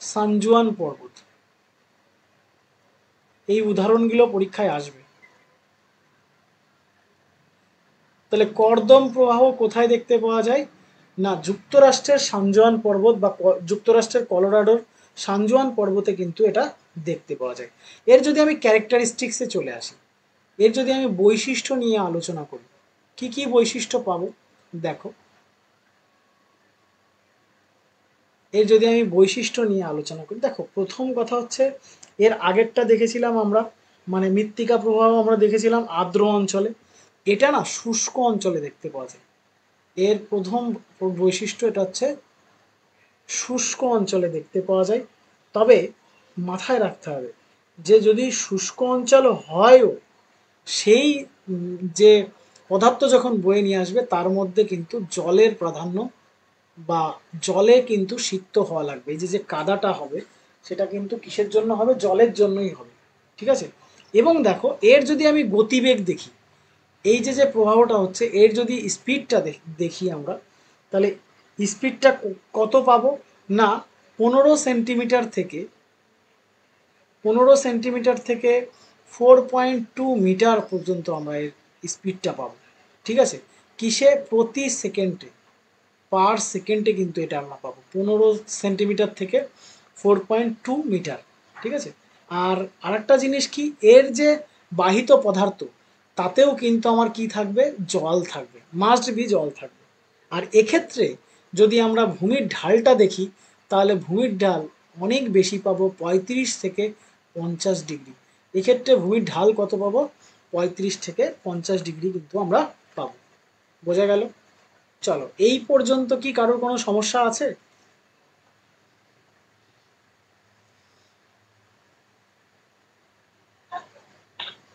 সান জুয়ান পর্বত, এই উদাহরণগুলো পরীক্ষায় আসবে। তাহলে কর্দম প্রবাহ কোথায় দেখতে পাওয়া যায় না যুক্তরাষ্ট্রের সান জুয়ান পর্বত বা যুক্তরাষ্ট্রের কলোরাডোর সান জুয়ান পর্বতে কিন্তু এটা দেখতে পাওয়া যায়। এর যদি আমি ক্যারেক্টারিস্টিক্সে চলে আসি, এর যদি আমি বৈশিষ্ট্য নিয়ে আলোচনা করি, কি কি বৈশিষ্ট্য পাবো দেখো, এর যদি আমি বৈশিষ্ট্য নিয়ে আলোচনা করি, দেখো প্রথম কথা হচ্ছে এর আগেরটা দেখেছিলাম আমরা, মানে মৃত্তিকা প্রবাহ আমরা দেখেছিলাম আর্দ্র অঞ্চলে, এটা না শুষ্ক অঞ্চলে দেখতে পাওয়া যায়। এর প্রথম বৈশিষ্ট্য এটা হচ্ছে শুষ্ক অঞ্চলে দেখতে পাওয়া যায়, তবে মাথায় রাখতে হবে যে যদি শুষ্ক অঞ্চল হয়ও সেই যে পদার্থ যখন বয়ে নিয়ে আসবে তার মধ্যে কিন্তু জলের প্রাধান্য বা জলে কিন্তু সিক্ত হওয়া লাগবে, এই যে যে কাদাটা হবে সেটা কিন্তু কিসের জন্য হবে জলের জন্যই হবে, ঠিক আছে। এবং দেখো এর যদি আমি গতিবেগ দেখি, এই যে যে প্রবাহটা হচ্ছে এর যদি স্পিডটা দেখি আমরা, তাহলে স্পিডটা কত পাবো না 15 সেন্টিমিটার থেকে 4.2 মিটার পর্যন্ত আমরা এর স্পিডটা পাবো, ঠিক আছে। কিসে প্রতি সেকেন্ডে, পার সেকেন্ডে কিন্তু এটা আমরা পাবো 15 সেন্টিমিটার থেকে 4.2 মিটার, ঠিক আছে। আর আরেকটা জিনিস কি এর যে বাহিত পদার্থ তাতেও কিন্তু আমার কি থাকবে জল থাকবে, মাস্ট বি জল থাকবে। আর এক্ষেত্রে যদি আমরা ভূমির ঢালটা দেখি তাহলে ভূমির ঢাল অনেক বেশি পাবো 35 থেকে 50 ডিগ্রি, এক্ষেত্রে ভূমির ঢাল কত পাবো 35 থেকে 50 ডিগ্রি কিন্তু আমরা পাবো, বোঝা গেল। চলো এই পর্যন্ত কি কারোর কোনো সমস্যা আছে?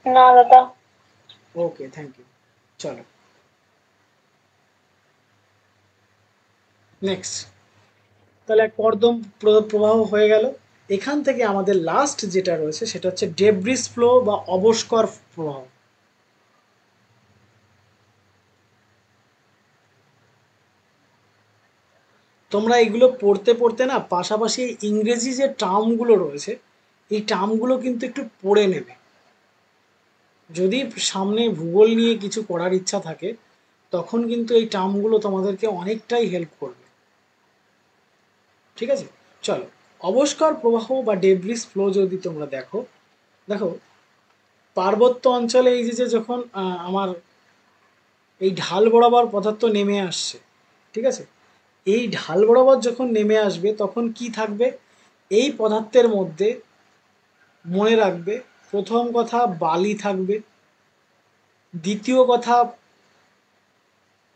না দাদা। ওকে, থ্যাংক ইউ। চলো নেক্সট, তাহলে কর্দম প্রবাহ হয়ে গেল। এখান থেকে আমাদের লাস্ট যেটা রয়েছে সেটা হচ্ছে ডেব্রিস ফ্লো বা অবস্কর প্রবাহ। তোমরা এগুলো পড়তে পড়তে না পাশাপাশি ইংরেজি যে টার্মগুলো রয়েছে এই টার্মগুলো কিন্তু একটু পড়ে নেবে, যদি সামনে ভূগোল নিয়ে কিছু করার ইচ্ছা থাকে তখন কিন্তু এই টার্মগুলো তোমাদেরকে অনেকটাই হেল্প করবে, ঠিক আছে। চলো অবস্কর প্রবাহ বা ডেব্রিস ফ্লো যদি তোমরা দেখো, দেখো পার্বত্য অঞ্চলে এই যে যখন আমার এই ঢাল বরাবর পদার্থ নেমে আসছে, ঠিক আছে, এই ঢাল বরাবর যখন নেমে আসবে তখন কি থাকবে এই পদার্থের মধ্যে, মনে রাখবে প্রথম কথা বালি থাকবে, দ্বিতীয় কথা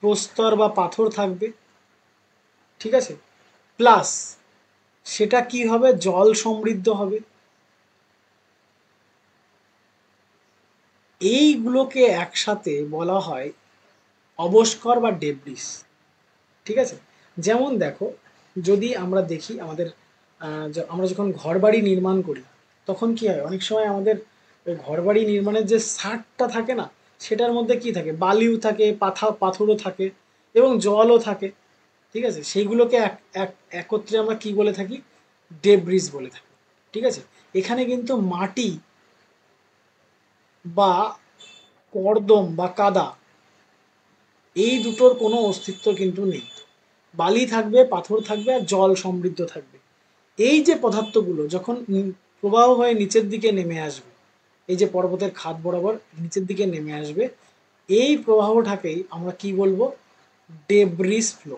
প্রস্তর বা পাথর থাকবে, ঠিক আছে, প্লাস সেটা কি হবে জল সমৃদ্ধ হবে, এইগুলোকে একসাথে বলা হয় অবস্কর বা ডেব্রিস, ঠিক আছে। যেমন দেখো যদি আমরা দেখি আমাদের আমরা যখন ঘরবাড়ি নির্মাণ করি তখন কি হয় অনেক সময় আমাদের ওই ঘরবাড়ি নির্মাণের যে ছাদটা থাকে না সেটার মধ্যে কি থাকে বালিও থাকে পাথরও থাকে এবং জলও থাকে, ঠিক আছে, সেইগুলোকে একত্রে আমরা কি বলে থাকি ডেব্রিস বলে থাকি, ঠিক আছে। এখানে কিন্তু মাটি বা কর্দম বা কাদা এই দুটোর কোনো অস্তিত্ব কিন্তু নেই। বালি থাকবে, পাথর থাকবে, আর জল সমৃদ্ধ থাকবে। এই যে পদার্থগুলো যখন প্রবাহ হয়ে নিচের দিকে নেমে আসবে, এই যে পর্বতের খাদ বরাবর নিচের দিকে নেমে আসবে, এই প্রবাহটাকেই আমরা কি বলবো? Debris flow.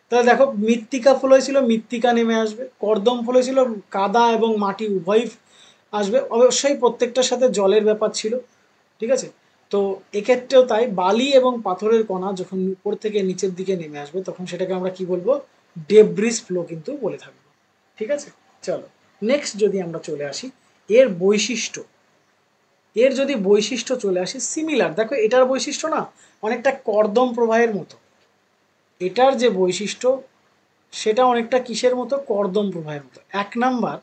তাহলে দেখো, মৃত্তিকা ফ্লো ছিল, মৃত্তিকা নেমে আসবে। কর্দম ফ্লো ছিল, কাদা এবং মাটি উভয়ই আসবে। অবশ্যই প্রত্যেকটার সাথে জলের ব্যাপার ছিল, ঠিক আছে? তো এক্ষেত্রেও তাই, বালি এবং পাথরের কণা যখন উপর থেকে নিচের দিকে নেমে আসবে তখন সেটাকে আমরা কি বলবো? ডেব্রিস ফ্লো কিন্তু বলে থাকবো, ঠিক আছে? চলো নেক্সট যদি আমরা চলে আসি এর বৈশিষ্ট্য। এর যদি বৈশিষ্ট্য চলে আসি, সিমিলার। দেখো এটার বৈশিষ্ট্য না অনেকটা কর্দম প্রবাহের মতো। এটার যে বৈশিষ্ট্য সেটা অনেকটা কিসের মতো? কর্দম প্রবাহের মতো। এক নাম্বার,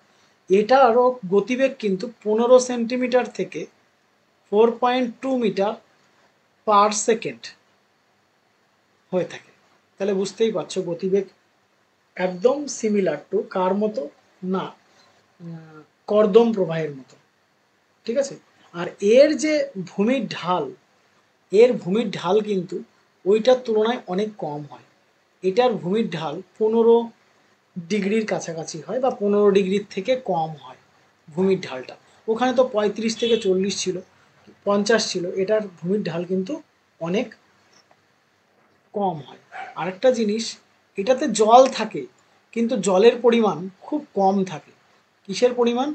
এটারও গতিবেগ কিন্তু 15 সেন্টিমিটার থেকে 4.2 মিটার পার সেকেন্ড হয়ে থাকে। তাহলে বুঝতেই পারছো গতিবেগ একদম সিমিলার টু কার মতো? না, কর্দম প্রবাহের মতো, ঠিক আছে? আর এর যে ভূমির ঢাল, এর ভূমির ঢাল কিন্তু ওইটার তুলনায় অনেক কম হয়। এটার ভূমির ঢাল 15 ডিগ্রির কাছাকাছি হয়, বা 15 ডিগ্রির থেকে কম হয় ভূমির ঢালটা। ওখানে তো 35 থেকে 40 ছিল, 50 ছিল, এটার ভূমির ঢাল কিন্তু অনেক কম হয়। আরেকটা জিনিস, এটাতে জল থাকে কিন্তু জলের পরিমাণ খুব কম থাকে। কিসের পরিমাণ?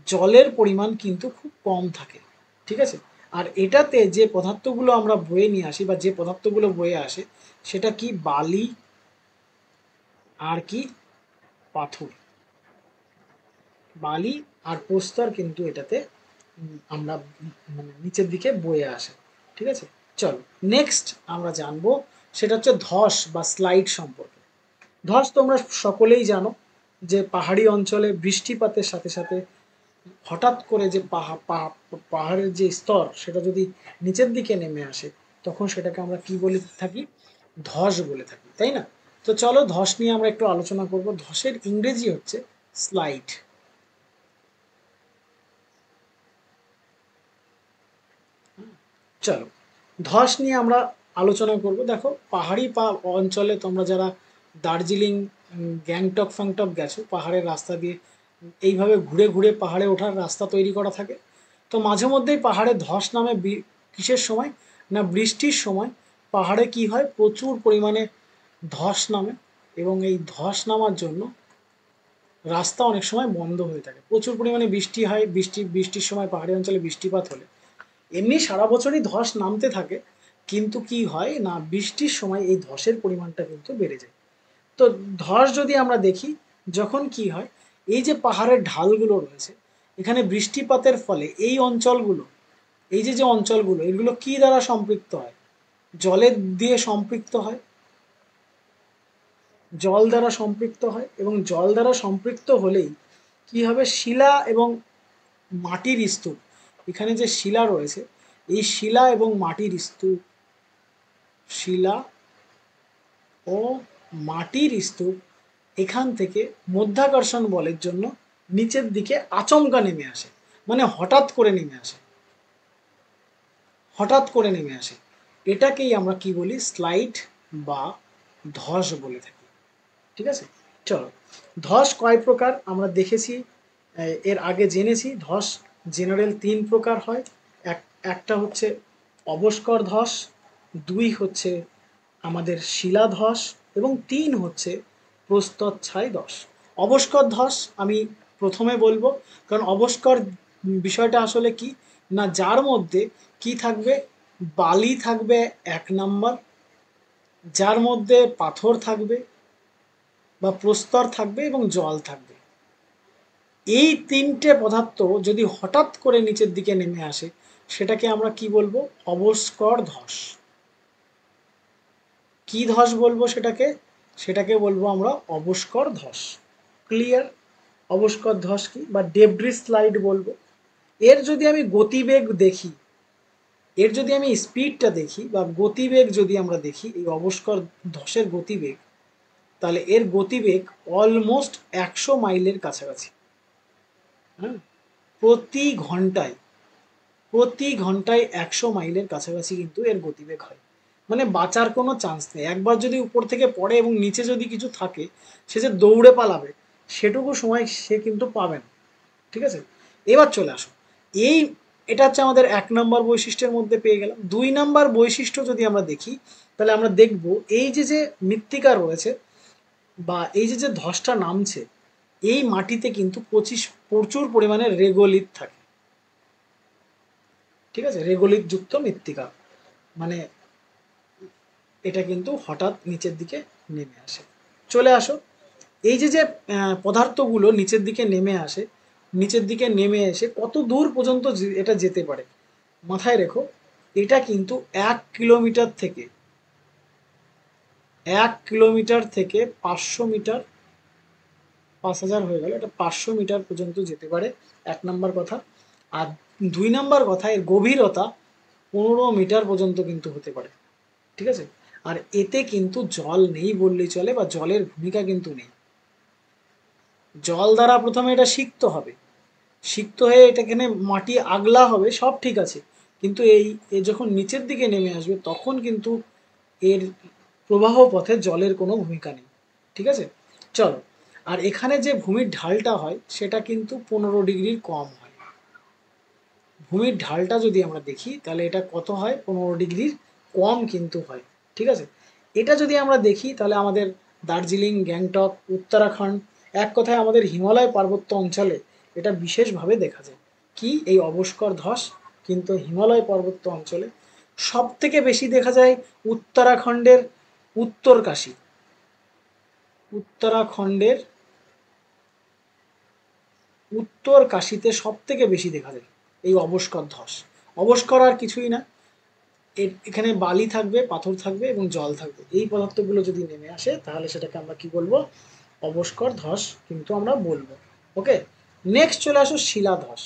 জলের পরিমাণ কিন্তু খুব কম থাকে, ঠিক আছে? আর এটাতে যে পদার্থগুলো আমরা বয়ে নিয়ে আসি, বা যে পদার্থগুলো বয়ে আসে, সেটা কি? বালি আর কি? পাথর। বালি আর প্রস্তর কিন্তু এটাতে আমরা মানে নিচের দিকে বয়ে আসে, ঠিক আছে? চলো নেক্সট আমরা জানবো, সেটা হচ্ছে ধস বা স্লাইড সম্পর্কে। ধস তোমরা সকলেই জানো যে পাহাড়ি অঞ্চলে বৃষ্টিপাতের সাথে সাথে হঠাৎ করে যে পাহাড়ের যে স্তর সেটা যদি নিচের দিকে নেমে আসে তখন সেটাকে আমরা কি বলে থাকি? ধস বলে থাকি, তাই না? তো চলো ধস নিয়ে আমরা একটু আলোচনা করব। ধসের ইংরেজি হচ্ছে স্লাইড। চলো ধস নিয়ে আমরা আলোচনা করব। দেখো পাহাড়ি অঞ্চলে তোমরা যারা দার্জিলিং, গ্যাংটক ফ্যাংটক গেছো, পাহাড়ের রাস্তা দিয়ে এইভাবে ঘুরে ঘুরে পাহাড়ে ওঠার রাস্তা তৈরি করা থাকে। তো মাঝে মধ্যেই পাহাড়ে ধস নামে। কিসের সময়? না বৃষ্টির সময় পাহাড়ে কি হয়? প্রচুর পরিমাণে ধস নামে, এবং এই ধস নামার জন্য রাস্তা অনেক সময় বন্ধ হয়ে থাকে। প্রচুর পরিমাণে বৃষ্টি হয়, বৃষ্টির সময় পাহাড়ি অঞ্চলে বৃষ্টিপাত হলে এমনি সারা বছরই ধস নামতে থাকে, কিন্তু কি হয় না বৃষ্টির সময় এই ধসের পরিমাণটা কিন্তু বেড়ে যায়। তো ধস যদি আমরা দেখি, যখন কি হয়, এই যে পাহাড়ের ঢালগুলো রয়েছে, এখানে বৃষ্টিপাতের ফলে এই অঞ্চলগুলো, এই যে যে অঞ্চলগুলো, এগুলো কি দ্বারা সম্পৃক্ত হয়? জলের দিয়ে সম্পৃক্ত হয়, জল দ্বারা সম্পৃক্ত হয়। এবং জল দ্বারা সম্পৃক্ত হলেই কি হবে? শিলা এবং মাটির স্তূপ, এখানে যে শিলা রয়েছে, এই শিলা এবং মাটির স্তূপ, শিলা ও মাটির স্তূপ এখান থেকে মধ্যাকর্ষণ বলের জন্য নিচের দিকে আচমকা নেমে আসে। মানে হঠাৎ করে নেমে আসে, হঠাৎ করে নেমে আসে। এটাকেই আমরা কি বলি? স্লাইড বা ধস বলে থাকি, ঠিক আছে? চলো ধস কয় প্রকার আমরা দেখেছি, এর আগে জেনেছি। ধস জেনারেল 3 প্রকার হয়। একটা হচ্ছে অবস্কর ধস, 2 হচ্ছে আমাদের শিলাধস, এবং 3 হচ্ছে প্রস্তরছায় ধস। অবস্কর ধস আমি প্রথমে বলবো, কারণ অবস্কর বিষয়টা আসলে কি না, যার মধ্যে কি থাকবে? বালি থাকবে 1 নাম্বার, যার মধ্যে পাথর থাকবে বা প্রস্তর থাকবে, এবং জল থাকবে। এই 3টে পদার্থ যদি হঠাৎ করে নিচের দিকে নেমে আসে সেটাকে আমরা কি বলবো? অবস্কর ধস। কি ধস বলবো সেটাকে? সেটাকে বলবো আমরা অবস্কর ধস। ক্লিয়ার? অবস্কর ধস কি, বা ডেব্রিস স্লাইড বলবো। এর যদি আমি গতিবেগ দেখি, এর যদি আমি স্পিডটা দেখি বা গতিবেগ যদি আমরা দেখি, এই অবস্কর ধসের গতিবেগ, তাহলে এর গতিবেগ অলমোস্ট 100 মাইলের কাছাকাছি। হ্যাঁ, প্রতি ঘন্টায় প্রতি ঘন্টায় 100 মাইলের কাছাকাছি কিন্তু এর গতিবেগ হয়। মানে বাঁচার কোনো চান্স নেই। একবার যদি উপর থেকে পড়ে এবং নিচে যদি কিছু থাকে, সে যে দৌড়ে পালাবে সেটুকু সময় সে কিন্তু পাবে না। ঠিক আছে, এবার চলে আসো। এই এটা হচ্ছে আমাদের 1 নম্বর বৈশিষ্ট্যের মধ্যে পেয়ে গেলাম। 2 নম্বর বৈশিষ্ট্য যদি আমরা দেখি, তাহলে আমরা দেখব এই যে মৃত্তিকা রয়েছে বা এই যে ধসটা নামছে, এই মাটিতে কিন্তু প্রচুর পরিমাণে রেগোলিথ থাকে। ঠিক আছে, রেগোলিথ যুক্ত মৃত্তিকা, মানে এটা কিন্তু হঠাৎ নিচের দিকে নেমে আসে। চলে আসো, এই যে পদার্থগুলো নিচের দিকে নেমে আসে, নিচের দিকে নেমে এসে কত দূর পর্যন্ত এটা যেতে পারে মাথায় রেখো। এটা কিন্তু 1 কিলোমিটার থেকে 500 মিটার, 5,000 হয়ে গেল, এটা 500 মিটার পর্যন্ত যেতে পারে, 1 নম্বর কথা। আর 2 নম্বর কথা, এর গভীরতা 15 মিটার পর্যন্ত কিন্তু হতে পারে। ঠিক আছে, আর এতে কিন্তু জল নেই বললেই চলে, বা জলের ভূমিকা কিন্তু নেই। জল দ্বারা প্রথমে এটা সিক্ত হবে, সিক্ত হয়ে এটা এখানে মাটি আগলা হবে, সব ঠিক আছে, কিন্তু এ যখন নিচের দিকে নেমে আসবে তখন কিন্তু এর প্রবাহ পথে জলের কোনো ভূমিকা নেই। ঠিক আছে, চলো। আর এখানে যে ভূমির ঢালটা হয় সেটা কিন্তু 15 ডিগ্রির কম হয়। ভূমির ঢালটা যদি আমরা দেখি তাহলে এটা কত হয়, 15 ডিগ্রির কম কিন্তু হয়। ঠিক আছে, এটা যদি আমরা দেখি তাহলে আমাদের দার্জিলিং, গ্যাংটক, উত্তরাখণ্ড, এক কথায় আমাদের হিমালয় পার্বত্য অঞ্চলে এটা বিশেষভাবে দেখা যায়। কি, এই অবস্কর ধস কিন্তু হিমালয় পার্বত্য অঞ্চলে সব থেকে বেশি দেখা যায়। উত্তরাখণ্ডের উত্তরকাশী, উত্তরাখণ্ডের উত্তরকাশীতে সব থেকে বেশি দেখা যায় এই অবস্কর ধস। অবস্কর আর কিছুই না, এখানে বালি থাকবে, পাথর থাকবে এবং জল থাকবে। এই পদার্থগুলো যদি নেমে আসে তাহলে সেটাকে আমরা কি বলবো, অবস্কর ধস কিন্তু আমরা বলবো। ওকে, নেক্সট চলে আসো শিলাধস।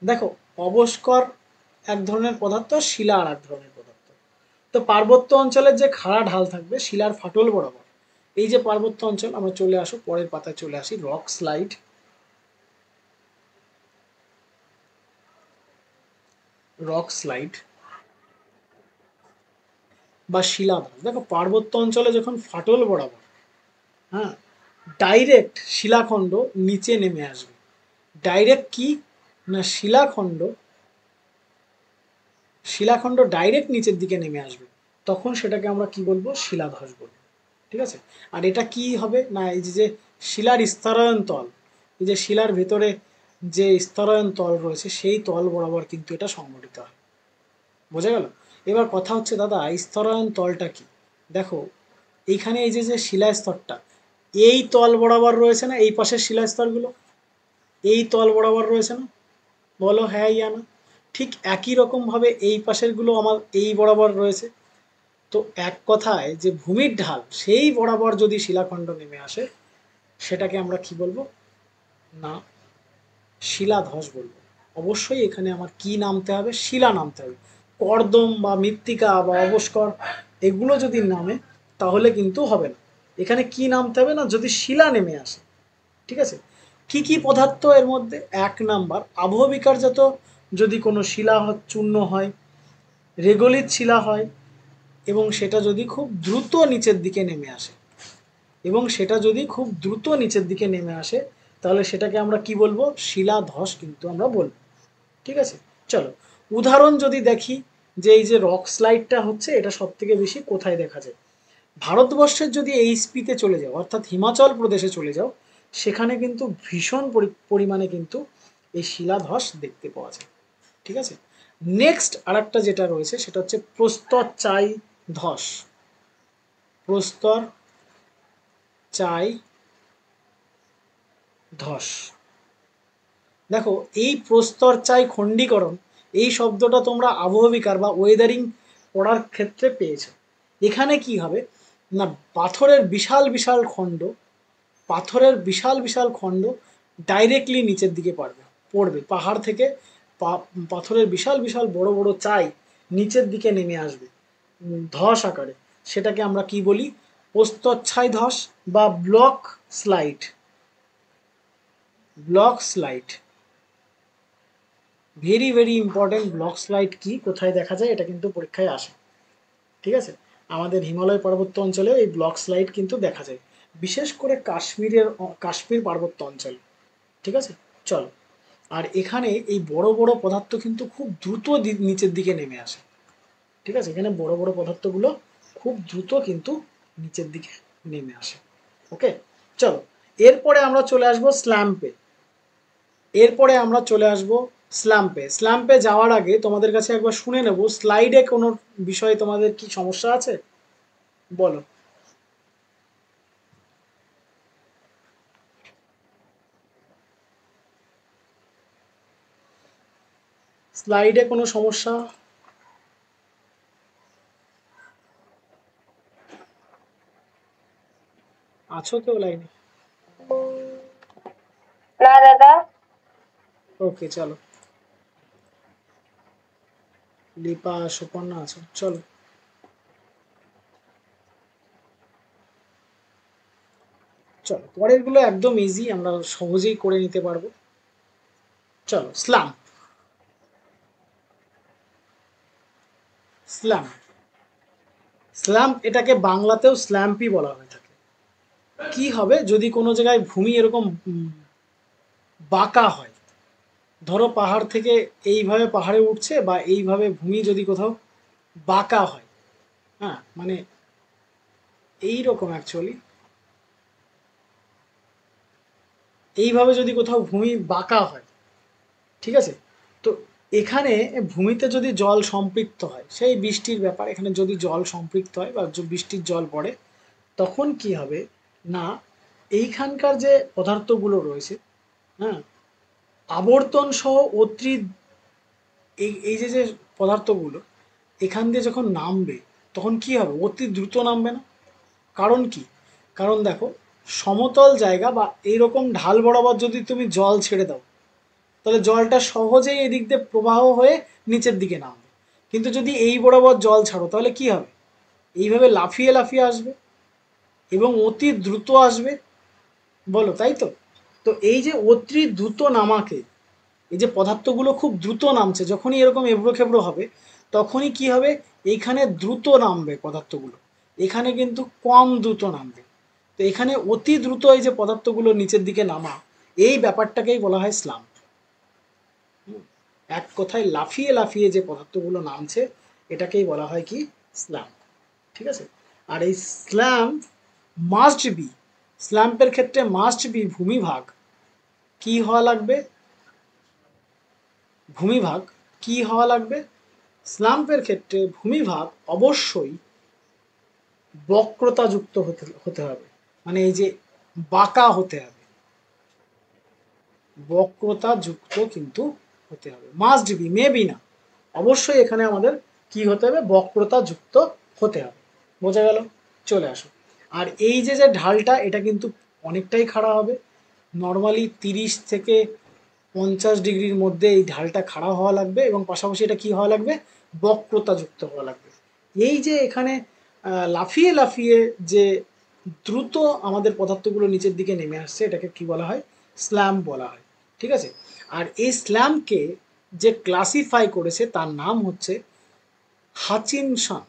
দেখো, অবস্কর এক ধরনের পদার্থ, শিলা আর এক ধরনের পদার্থ। তো পার্বত্য অঞ্চলের যে খাড়া ঢাল থাকবে শিলার ফাটল বরাবর, এই যে পার্বত্য অঞ্চল, আমরা চলে আসো পরের পাতায় চলে আসি, রক স্লাইড, রক স্লাইড বা শিলাধস। দেখো, পার্বত্য অঞ্চলে যখন ফাটল বরাবর, হ্যাঁ, ডাইরেক্ট শিলাখণ্ড নিচে নেমে আসবে। ডাইরেক্ট কি না, শিলাখণ্ড শিলাখণ্ড ডাইরেক্ট নিচের দিকে নেমে আসবে, তখন সেটাকে আমরা কি বলবো, শিলাধস বলবো। ঠিক আছে, আর এটা কি হবে না, এই যে শিলার স্তরায়ন তল, এই যে শিলার ভেতরে যে স্তরায়ন তল রয়েছে সেই তল বরাবর কিন্তু এটা সংঘটিত হয়। বোঝা গেল? এবার কথা হচ্ছে দাদা, স্তরায়ন তলটা কি? দেখো, এইখানে এই যে শিলাস্তরটা এই তল বরাবর রয়েছে না, এই পাশের শিলাস্তরগুলো এই তল বরাবর রয়েছে না, বলো হ্যাঁ ইয়া না। ঠিক একই রকম ভাবে এই পাশেরগুলো আমার এই বরাবর রয়েছে। তো এক কথায় যে ভূমির ঢাল সেই বরাবর যদি শিলাখণ্ড নেমে আসে, সেটাকে আমরা কি বলবো, না শিলাধস বলবো। অবশ্যই এখানে আমার কি নামতে হবে, শিলা নামতে হবে। কর্দম বা মৃত্তিকা বা অবস্কর এগুলো যদি নামে তাহলে কিন্তু হবে না। এখানে কি নামতে হবে না, যদি শিলা নেমে আসে। ঠিক আছে, কি কি পদার্থ এর মধ্যে, 1 নাম্বার আবহবিকারজাত যদি কোনো শিলা চূর্ণ হয়, রেগলিত শিলা হয়, এবং সেটা যদি খুব দ্রুত নিচের দিকে নেমে আসে, তাহলে সেটাকে আমরা কি বলবো, শিলাধস কিন্তু আমরা বলবো। ঠিক আছে, চলো উদাহরণ যদি দেখি, যে এই যে রক স্লাইডটা হচ্ছে, এটা সব থেকে বেশি কোথায় দেখা যায়, ভারতবর্ষের যদি এইচপিতে চলে যাও, অর্থাৎ হিমাচল প্রদেশে চলে যাও, সেখানে কিন্তু ভীষণ পরিমাণে কিন্তু এই শিলাধস দেখতে পাওয়া যায়। ঠিক আছে, নেক্সট আরেকটা যেটা রয়েছে সেটা হচ্ছে প্রস্তর চাই ধস। প্রস্তর চাই ধস। দেখো, এই প্রস্তর চাই খণ্ডীকরণ, এই শব্দটা তোমরা আবহবিকার বা ওয়েদারিং পড়ার ক্ষেত্রে পেয়েছো। এখানে কি হবে না, পাথরের বিশাল বিশাল খণ্ড, পাথরের বিশাল বিশাল খণ্ড ডাইরেক্টলি নিচের দিকে পড়বে পাহাড় থেকে, পাথরের বিশাল বিশাল বড় বড় চাই নিচের দিকে নেমে আসবে ধস আকারে। সেটাকে আমরা কি বলি, প্রস্তরছাই ধস বা block slide. Block slide. Very very important block slide কি, কোথায় দেখা যায়, এটা কিন্তু পরীক্ষায় আসে। ঠিক আছে, আমাদের হিমালয় পার্বত্য অঞ্চলে এই ব্লক স্লাইড কিন্তু দেখা যায়, বিশেষ করে কাশ্মীর পার্বত্য অঞ্চলে। ঠিক আছে, চলো। আর এখানে এই বড় বড় পদার্থ কিন্তু খুব দ্রুত নিচের দিকে নেমে আসে। ঠিক আছে, এখানে বড় বড় পদার্থগুলো খুব দ্রুত কিন্তু নিচের দিকে নেমে আসে। ওকে, চলো। এরপরে আমরা চলে আসবো স্ল্যাম্পে। স্ল্যাম্পে যাওয়ার আগে তোমাদের কাছে একবার শুনে নেব, স্লাইডে কোনো বিষয়ে তোমাদের কি সমস্যা আছে বলো। স্লাইডে কোনো সমস্যা আছো কেউ লাইনে? না দাদা। ওকে, চলো। লিপা সুপর্ণা আছো, চলো। চলো, পরেরগুলো একদম ইজি, আমরা সহজেই করে নিতে পারবো। চলো, স্ল্যাম্প। স্ল্যাম্প স্ল্যাম্প এটাকে বাংলাতেও স্ল্যাম্পই বলা হয়ে থাকে। কি হবে যদি কোনো জায়গায় ভূমি এরকম বাঁকা হয়, ধরো পাহাড় থেকে এইভাবে পাহাড়ে উঠছে, বা এইভাবে ভূমি যদি কোথাও বাঁকা হয়, হ্যাঁ মানে এইরকম অ্যাকচুয়ালি, এইভাবে যদি কোথাও ভূমি বাঁকা হয়, ঠিক আছে, তো এখানে ভূমিতে যদি জল সম্পৃক্ত হয়, সেই বৃষ্টির ব্যাপার, এখানে যদি জল সম্পৃক্ত হয় বা বৃষ্টির জল পড়ে, তখন কি হবে না, এইখানকার যে পদার্থগুলো রয়েছে, হ্যাঁ, আবর্তন সহ অত্রি, এই এই যে যে পদার্থগুলো এখান দিয়ে যখন নামবে, তখন কি হবে, অতি দ্রুত নামবে না? কারণ কি, কারণ দেখো, সমতল জায়গা বা এইরকম ঢাল বরাবর যদি তুমি জল ছেড়ে দাও, তাহলে জলটা সহজেই এদিক দিয়ে প্রবাহ হয়ে নিচের দিকে নামবে। কিন্তু যদি এই বরাবর জল ছাড়ো, তাহলে কি হবে, এইভাবে লাফিয়ে লাফিয়ে আসবে এবং অতি দ্রুত আসবে, বলো তাই তো? তো এই যে অতি দ্রুত নামাকে, এই যে পদার্থগুলো খুব দ্রুত নামছে, যখনই এরকম এবড়ো খেবড়ো হবে, তখনই কি হবে, এইখানে দ্রুত নামবে পদার্থগুলো, এখানে কিন্তু কম দ্রুত নামবে। তো এখানে অতি দ্রুত এই যে পদার্থগুলো নিচের দিকে নামা, এই ব্যাপারটাকেই বলা হয় স্লাম্প। এক কথায় লাফিয়ে লাফিয়ে যে পদার্থগুলো নামছে, এটাকেই বলা হয় কি, স্ল্যাম্প। ঠিক আছে, আর এই স্ল্যাম্প মাস্ট বি, স্ল্যাম্পের ক্ষেত্রে মাস্ট বি ভূমিভাগ কি হওয়া লাগবে, ভূমিভাগ কি হওয়া লাগবে, স্ল্যাম্পের ক্ষেত্রে ভূমিভাগ অবশ্যই বক্রতাযুক্ত হতে হতে হবে, মানে এই যে বাঁকা হতে হবে, বক্রতাযুক্ত কিন্তু হতে হবে, মাস্ট বি, মেবি না, অবশ্যই এখানে আমাদের কি হতে হবে, বক্রতাযুক্ত হতে হবে। বোঝা গেল? চলে আসো। আর এই যে যে ঢালটা, এটা কিন্তু অনেকটাই খাড়া হবে, নর্মালি 30 থেকে 50 ডিগ্রির মধ্যে এই ঢালটা খাড়া হওয়া লাগবে, এবং পাশাপাশি এটা কি হওয়া লাগবে, বক্রতাযুক্ত হওয়া লাগবে। এই যে এখানে লাফিয়ে লাফিয়ে যে দ্রুত আমাদের পদার্থগুলো নিচের দিকে নেমে আসছে, এটাকে কি বলা হয়, স্ল্যাম বলা হয়। ঠিক আছে, আর এই স্ল্যামকে যে ক্লাসিফাই করেছে তার নাম হচ্ছে হাচিনসন।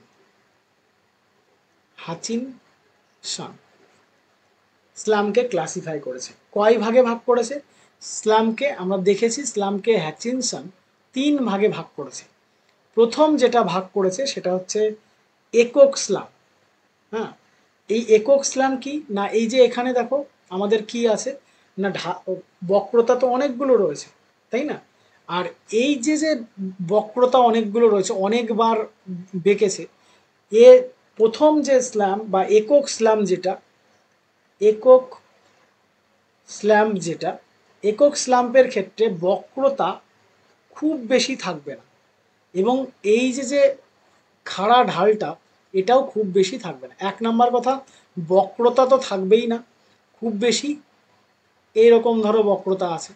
হাচিনসন স্ল্যামকে ক্লাসিফাই করেছে, কয় ভাগে ভাগ করেছে স্ল্যামকে, আমরা দেখেছি স্ল্যামকে হ্যাচিনসন 3 ভাগে ভাগ করেছে। প্রথম যেটা ভাগ করেছে সেটা হচ্ছে একক স্ল্যাম। হ্যাঁ, এই একক স্ল্যাম কি না, এই যে এখানে দেখো আমাদের কি আছে না, বক্রতা তো অনেকগুলো রয়েছে, তাই না? আর এই যে যে বক্রতা অনেকগুলো রয়েছে, অনেকবার বেঁকেছে, এ প্রথম যে স্ল্যাম বা একক স্ল্যাম যেটা, একক স্ল্যাম যেটা, একক স্ল্যাম্পের ক্ষেত্রে বক্রতা খুব বেশি থাকবে না, এবং এই যে যে খাড়া ঢালটা, এটাও খুব বেশি থাকবে না। 1 নাম্বার কথা, বক্রতা তো থাকবেই না খুব বেশি, এইরকম ধরো বক্রতা আছে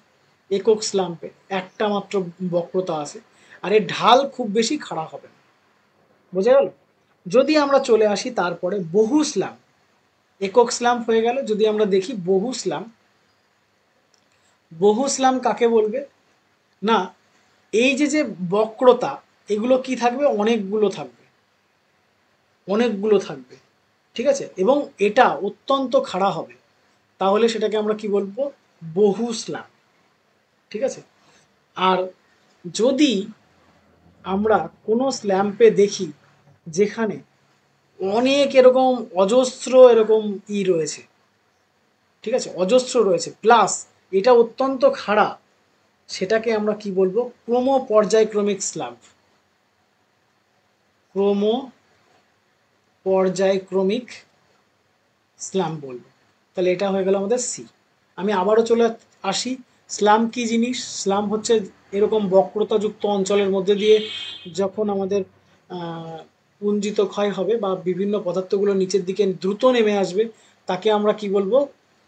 একক স্ল্যাম্পে, একটা মাত্র বক্রতা আছে, আর এর ঢাল খুব বেশি খাড়া হবে না। বোঝা গেল? যদি আমরা চলে আসি তারপরে বহু স্ল্যাম্প, একক স্ল্যাম্প হয়ে গেল, যদি আমরা দেখি বহু স্ল্যাম্প, বহু স্ল্যাম্প কাকে বলবে না, এই যে যে বক্রতা, এগুলো কি থাকবে, অনেকগুলো থাকবে, ঠিক আছে, এবং এটা অত্যন্ত খাড়া হবে, তাহলে সেটাকে আমরা কি বলবো, বহু স্ল্যাব, ঠিক আছে। আর যদি আমরা কোনো স্ল্যাম্পে দেখি যেখানে অনেক এরকম অজস্র এরকম রয়েছে, ঠিক আছে, অজস্র রয়েছে, প্লাস এটা অত্যন্ত খাড়া, সেটাকে আমরা কি বলবো, ক্রম পর্যায়ক্রমিক স্ল্যাম্প, ক্রম পর্যায়ক্রমিক স্ল্যাম বলবো। তাহলে এটা হয়ে গেল আমাদের সি। আমি আবারও চলে আসি, স্ল্যাম কি জিনিস। স্ল্যাম হচ্ছে এরকম বক্রতাযুক্ত অঞ্চলের মধ্যে দিয়ে যখন আমাদের পুঞ্জিত ক্ষয় হবে বা বিভিন্ন পদার্থগুলো নিচের দিকে দ্রুত নেমে আসবে, তাকে আমরা কি বলবো,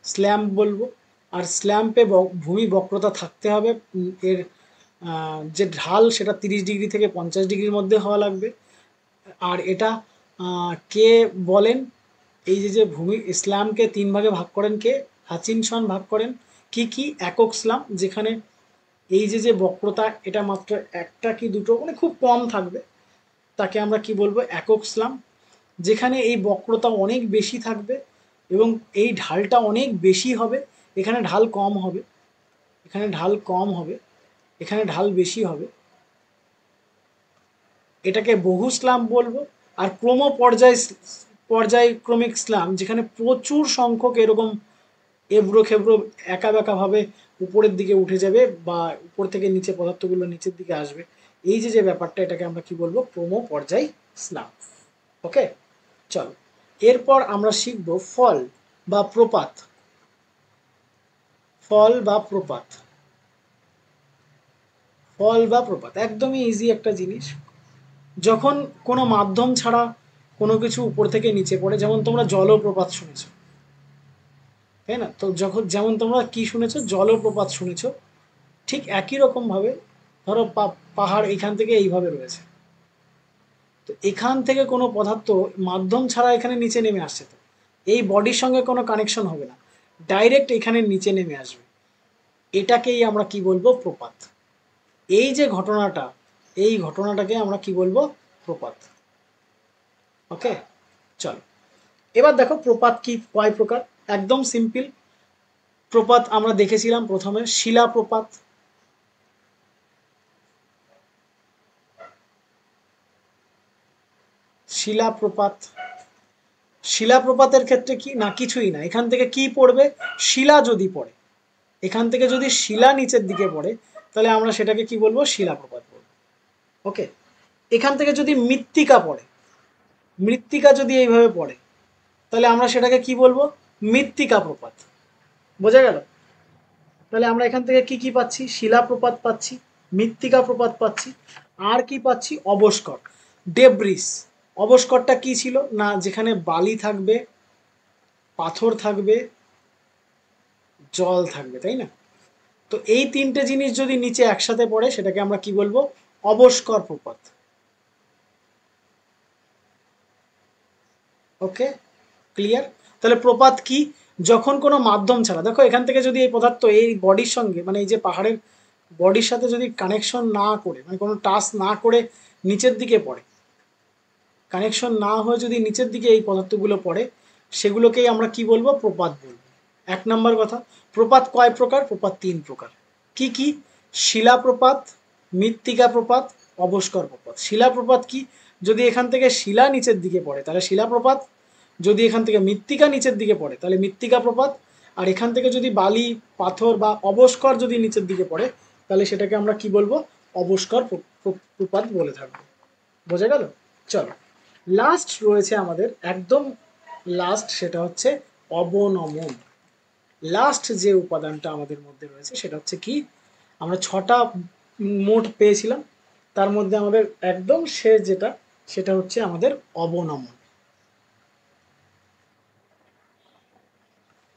স্ল্যাম্প বলবো। আর স্ল্যাম্পে ভূমি বক্রতা থাকতে হবে, এর যে ঢাল সেটা 30 ডিগ্রি থেকে 50 ডিগ্রির মধ্যে হওয়া লাগবে। আর এটা কে বলেন, এই যে যে ভূমি ইসলামকে 3 ভাগে ভাগ করেন কে, হাচিনসন ভাগ করেন। কি কি, একক স্লাম, যেখানে এই যে যে বক্রতা এটা মাত্র একটা কি দুটো মানে খুব কম থাকবে, তাকে আমরা কি বলবো, একক স্লাম। যেখানে এই বক্রতা অনেক বেশি থাকবে এবং এই ঢালটা অনেক বেশি হবে, এখানে ঢাল কম হবে, এখানে ঢাল কম হবে, এখানে ঢাল বেশি হবে, এটাকে বহু স্ল্যাম বলবো। আর পর্যায়ক্রমিক স্ল্যাম, যেখানে প্রচুর সংখ্যক এরকম এবড়ো খেবড়ো একা বেঁকা ভাবে উপরের দিকে উঠে যাবে বা উপর থেকে নিচে পদার্থগুলো নিচের দিকে আসবে, এই যে যে ব্যাপারটা, এটাকে আমরা কি বলবো, ক্রম পর্যায় স্ল্যাম। ওকে, চলো এরপর আমরা শিখব ফল বা প্রপাত। ফল বা প্রপাত, ফল বা প্রপাত একদমই ইজি একটা জিনিস। যখন কোনো মাধ্যম ছাড়া কোনো কিছু উপর থেকে নিচে পড়ে, যেমন তোমরা জলপ্রপাত শুনেছো, তাই না? তো যখন যেমন তোমরা কি শুনেছো, জলপ্রপাত শুনেছো, ঠিক একই রকম ভাবে ধরো পাহাড় এখান থেকে এইভাবে রয়েছে, তো এখান থেকে কোনো পদার্থ মাধ্যম ছাড়া এখানে নিচে নেমে আসছে, তো এই বডির সঙ্গে কোনো কানেকশন হবে না, ডাইরেক্ট এখানে নিচে নেমে আসবে, এটাকেই আমরা কি বলবো, প্রপাত। এই যে ঘটনাটা, এই ঘটনাটাকে আমরা কি বলবো, প্রপাত। ওকে, চলো এবার দেখো প্রপাত কি, কয় প্রকার। একদম সিম্পল, প্রপাত আমরা দেখেছিলাম প্রথমে শিলা প্রপাত, শিলা প্রপাত। শিলা প্রপাতের ক্ষেত্রে কি না, কিছুই না, এখান থেকে কি পড়বে, শিলা যদি পড়ে, এখান থেকে যদি শিলা নিচের দিকে পড়ে, তাহলে আমরা সেটাকে কি বলবো, শিলা প্রপাত বলবো। ওকে, এখান থেকে যদি মৃত্তিকা পড়ে, মৃত্তিকা যদি এইভাবে পড়ে, তাহলে আমরা সেটাকে কি বলবো, মৃত্তিকা প্রপাত। বোঝা গেল? তাহলে আমরা এখান থেকে কি কি পাচ্ছি, শিলা প্রপাত পাচ্ছি, মৃত্তিকা প্রপাত পাচ্ছি, আর কি পাচ্ছি, অবস্কর, ডেব্রিস। অবস্করটা কি ছিল না, যেখানে বালি থাকবে, পাথর থাকবে, জল থাকবে, তাই না? তো এই তিনটে জিনিস যদি নিচে একসাথে পড়ে, সেটাকে আমরা কি বলবো, অবস্কর প্রপাত। ওকে, ক্লিয়ার? তাহলে প্রপাত কি, যখন কোনো মাধ্যম ছাড়া, দেখো এখান থেকে যদি এই পদার্থ এই বডির সঙ্গে মানে এই যে পাহাড়ের বডির সাথে যদি কানেকশন না করে, মানে কোনো টাচ না করে নিচের দিকে পড়ে, কানেকশন না হয়ে যদি নিচের দিকে এই পদার্থগুলো পড়ে, সেগুলোকেই আমরা কি বলবো, প্রপাত বলবো। এক নম্বর কথা, প্রপাত কয় প্রকার, প্রপাত 3 প্রকার। কি কি, শিলা প্রপাত, মৃত্তিকা প্রপাত, অবস্কর প্রপাত। শিলা প্রপাত কি, যদি এখান থেকে শিলা নিচের দিকে পড়ে তাহলে শিলা প্রপাত, যদি এখান থেকে মৃত্তিকা নিচের দিকে পড়ে তাহলে মৃত্তিকা প্রপাত, আর এখান থেকে যদি বালি, পাথর বা অবস্কর যদি নিচের দিকে পড়ে, তাহলে সেটাকে আমরা কি বলবো, অবস্কর প্রপাত বলে থাকবো। বোঝা গেল? চলো লাস্ট রয়েছে আমাদের, একদম লাস্ট, সেটা হচ্ছে অবনমন। লাস্ট যে উপাদানটা আমাদের মধ্যে রয়েছে সেটা হচ্ছে কি, আমরা 6টা মোট পেয়েছিলাম, তার মধ্যে আমাদের একদম শেষ যেটা, সেটা হচ্ছে আমাদের অবনমন।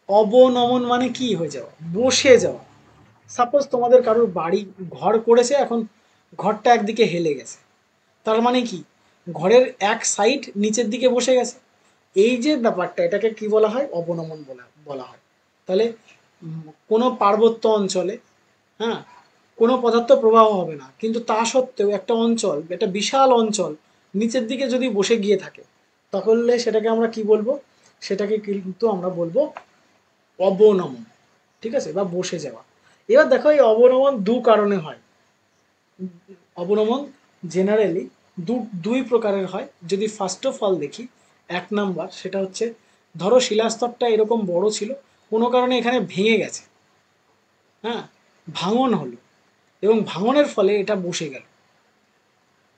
অবনমন মানে কি, হয়ে যাওয়া, বসে যাওয়া। সাপোজ তোমাদের কারোর বাড়ি, ঘর করেছে, এখন ঘরটা একদিকে হেলে গেছে, তার মানে কি, ঘরের এক সাইড নিচের দিকে বসে গেছে, এই যে ব্যাপারটা, এটাকে কি বলা হয়, অবনমন বলা বলা হয়। তাহলে কোনো পার্বত্য অঞ্চলে, হ্যাঁ, কোনো পদার্থ প্রবাহ হবে না, কিন্তু তা সত্ত্বেও একটা অঞ্চল, একটা বিশাল অঞ্চল নিচের দিকে যদি বসে গিয়ে থাকে, তাহলে সেটাকে আমরা কি বলবো? সেটাকে কিন্তু আমরা বলবো অবনমন। ঠিক আছে, বা বসে যাওয়া। এবার দেখো এই অবনমন দু কারণে হয়। অবনমন জেনারেলি দুই প্রকারের হয়। যদি ফার্স্ট অফ অল দেখি, এক নাম্বার সেটা হচ্ছে, ধরো শিলাস্তরটা এরকম বড় ছিল, কোনো কারণে এখানে ভেঙে গেছে, হ্যাঁ, ভাঙন হলো, এবং ভাঙনের ফলে এটা বসে গেল।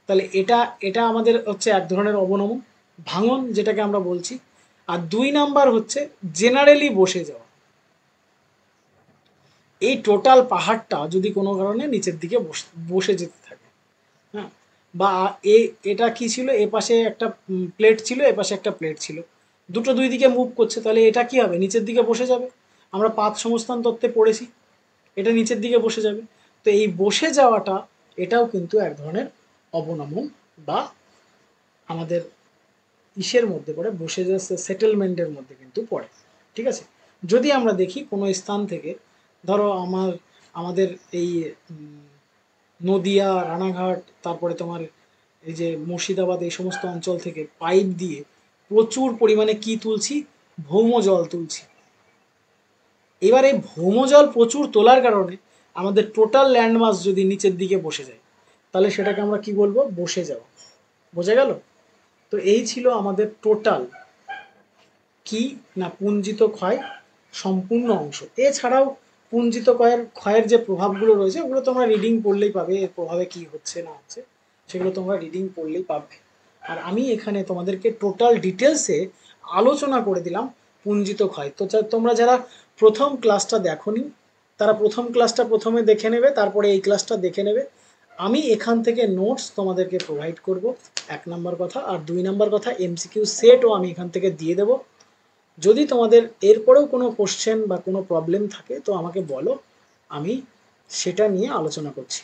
তাহলে এটা এটা আমাদের হচ্ছে এক ধরনের অবনমন, ভাঙন যেটাকে আমরা বলছি। আর দুই নাম্বার হচ্ছে জেনারেলি বসে যাওয়া। এই টোটাল পাহাড়টা যদি কোনো কারণে নিচের দিকে বসে যেতে থাকে, হ্যাঁ, বা এটা কি ছিল, এ পাশে একটা প্লেট ছিল, এ পাশে একটা প্লেট ছিল, দুটো দুই দিকে মুভ করছে, তাহলে এটা কি হবে? নিচের দিকে বসে যাবে। আমরা পাত সমস্থান তত্ত্বে পড়েছি, এটা নিচের দিকে বসে যাবে। তো এই বসে যাওয়াটা, এটাও কিন্তু এক ধরনের অবনমন, বা আমাদের ইসের মধ্যে পড়ে, বসে যাচ্ছে সেটেলমেন্টের মধ্যে কিন্তু পড়ে। ঠিক আছে, যদি আমরা দেখি কোনো স্থান থেকে, ধরো আমাদের এই নদিয়া, রানাঘাট, তারপরে তোমার এই যে মুর্শিদাবাদ, এই সমস্ত অঞ্চল থেকে পাইপ দিয়ে প্রচুর পরিমাণে কি তুলছি? ভৌম জল তুলছি। এবার এই ভৌম জল প্রচুর তোলার কারণে আমাদের টোটাল ল্যান্ডমাস যদি নিচের দিকে বসে যায়, তাহলে সেটাকে আমরা কি বলবো? বসে যাওয়া। বোঝা গেল? তো এই ছিল আমাদের টোটাল কি না পুঞ্জিত ক্ষয় সম্পূর্ণ অংশ। এছাড়াও পুঞ্জিত ক্ষয়ের যে প্রভাবগুলো রয়েছে, ওগুলো তোমরা রিডিং পড়লেই পাবে, এর প্রভাবে কি হচ্ছে না হচ্ছে সেগুলো তোমরা রিডিং পড়লেই পাবে। আর আমি এখানে তোমাদেরকে টোটাল ডিটেলসে আলোচনা করে দিলাম পুঞ্জিত ক্ষয়। তো তোমরা যারা প্রথম ক্লাসটা দেখোনি, তারা প্রথম ক্লাসটা প্রথমে দেখে নেবে, তারপরে এই ক্লাসটা দেখে নেবে। আমি এখান থেকে নোটস তোমাদেরকে প্রোভাইড করব, এক নাম্বার কথা। আর দুই নাম্বার কথা, এমসিকিউ সেটও আমি এখান থেকে দিয়ে দেবো। যদি তোমাদের এরপরেও কোনো কোশ্চেন বা কোনো প্রবলেম থাকে, তো আমাকে বলো, আমি সেটা নিয়ে আলোচনা করছি।